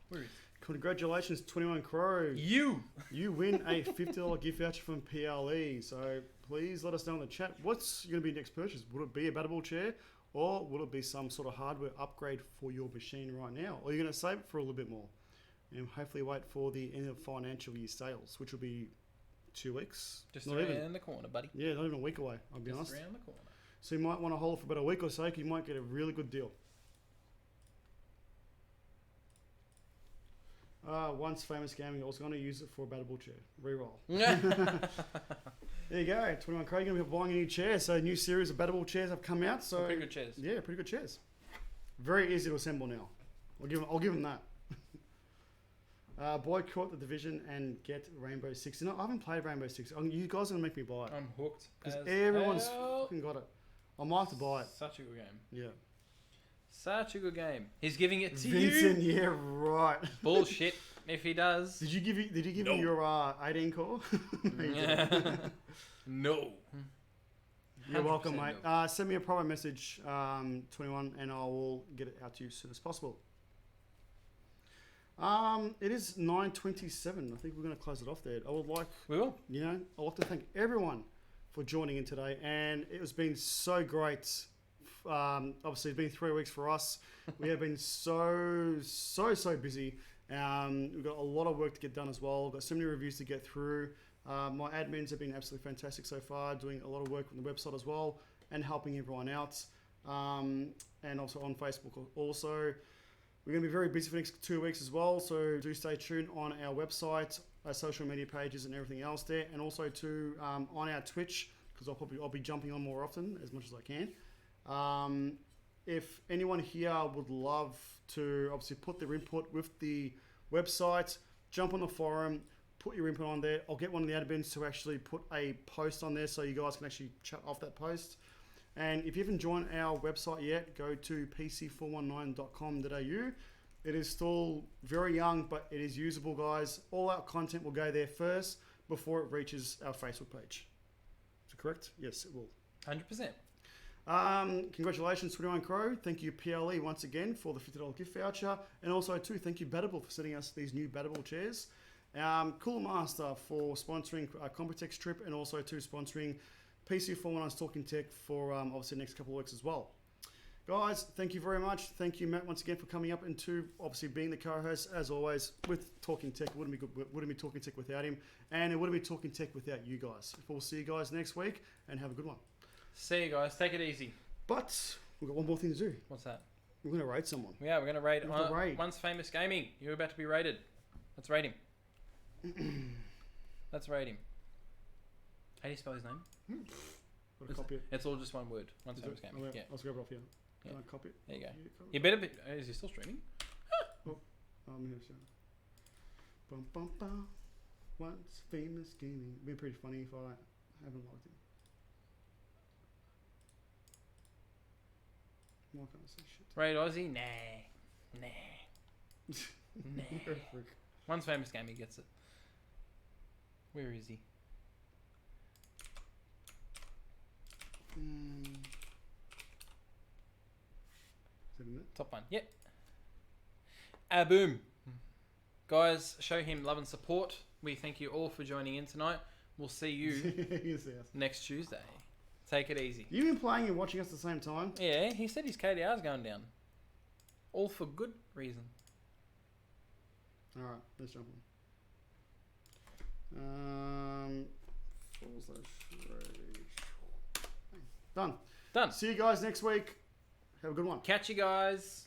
Where is he? Congratulations, 21 Crow. You! You win a $50 gift voucher from PLE. So please let us know in the chat. What's going to be your next purchase? Would it be a Battleball chair? Or will it be some sort of hardware upgrade for your machine right now? Or are you going to save it for a little bit more? And hopefully wait for the end of financial year sales, which will be 2 weeks. Just not around even. the corner, buddy. Yeah, not even a week away, I'll be honest. Just around the corner. So you might want to hold it for about a week or so. You might get a really good deal. Once Famous Gaming, I was going to use it for a Battleball chair. Reroll. There you go. 21 Craig going to be buying a new chair. So a new series of Battleball chairs have come out. So Pretty good chairs. yeah, pretty good chairs. Very easy to assemble now. I'll give them that. Boycott the Division and get Rainbow Six. I haven't played Rainbow Six. You guys are going to make me buy it. I'm hooked. Because as everyone's hell. fucking got it. I might have to buy it. Such a good game. Yeah. Such a good game. He's giving it to Vincent, you. yeah, right. Bullshit. If he does, Did you give No. him your 18 core? no. You're welcome, 100% mate. no. Send me a private message, 21, and I will get it out to you as soon as possible. It is 9:27. I think we're going to close it off there. I would like, We will. I'd like to thank everyone for joining in today, and it has been so great. Obviously, it's been 3 weeks for us. We have been so busy. We've got a lot of work to get done as well. We've got so many reviews to get through. My admins have been absolutely fantastic so far, doing a lot of work on the website as well and helping everyone out. And also on Facebook also. We're going to be very busy for the next 2 weeks as well, so do stay tuned on our website, our social media pages and everything else there, and also on our Twitch, because I'll be jumping on more often as much as I can. If anyone here would love to obviously put their input with the website, jump on the forum, put your input on there. I'll get one of the admins to actually put a post on there so you guys can actually chat off that post. And if you haven't joined our website yet, go to pc419.com.au. It is still very young, but it is usable, guys. All our content will go there first before it reaches our Facebook page. Is it correct? Yes, it will. 100%. Congratulations, 21 Crow. Thank you, PLE, once again for the $50 gift voucher. And also, too, thank you, Batable, for sending us these new Batable chairs. Cool Master for sponsoring Computex trip, and also, too, sponsoring PC419's Talking Tech for obviously the next couple of weeks as well. Guys, thank you very much. Thank you, Matt, once again for coming up and to obviously being the co-host as always with Talking Tech. Wouldn't be Talking Tech without him, and it wouldn't be Talking Tech without you guys. We'll see you guys next week and have a good one. See you guys. Take it easy. But we've got one more thing to do. What's that? We're going to raid someone. Yeah, we're going to raid, We have to raid. Once Famous Gaming. You're about to be raided. Let's raid him. Let's raid him. How do you spell his name? Got to copy it. It's all just one word. Once Is Famous it? Gaming. Yeah. I'll just grab it off here. Can Yeah. I copy it? There you go. copy You better be... Is he still streaming? I'm here, so. Bum, bum, bum. Once Famous Gaming. It'd be pretty funny if I haven't logged in. Why can't I say shit? Raid Aussie? Nah. Nah. You're a freak. Once Famous Gaming gets it. Where is he? Is that in it? Top one. Yep. Boom. Guys, show him love and support. We thank you all for joining in tonight. We'll see you Yes, yes. next Tuesday. Take it easy. You've been playing and watching us at the same time. Yeah, he said his KDR's going down. All for good reason. Alright, let's jump on. Done. Done. See you guys next week. Have a good one. Catch you guys.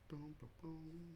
Boom, boom, boom.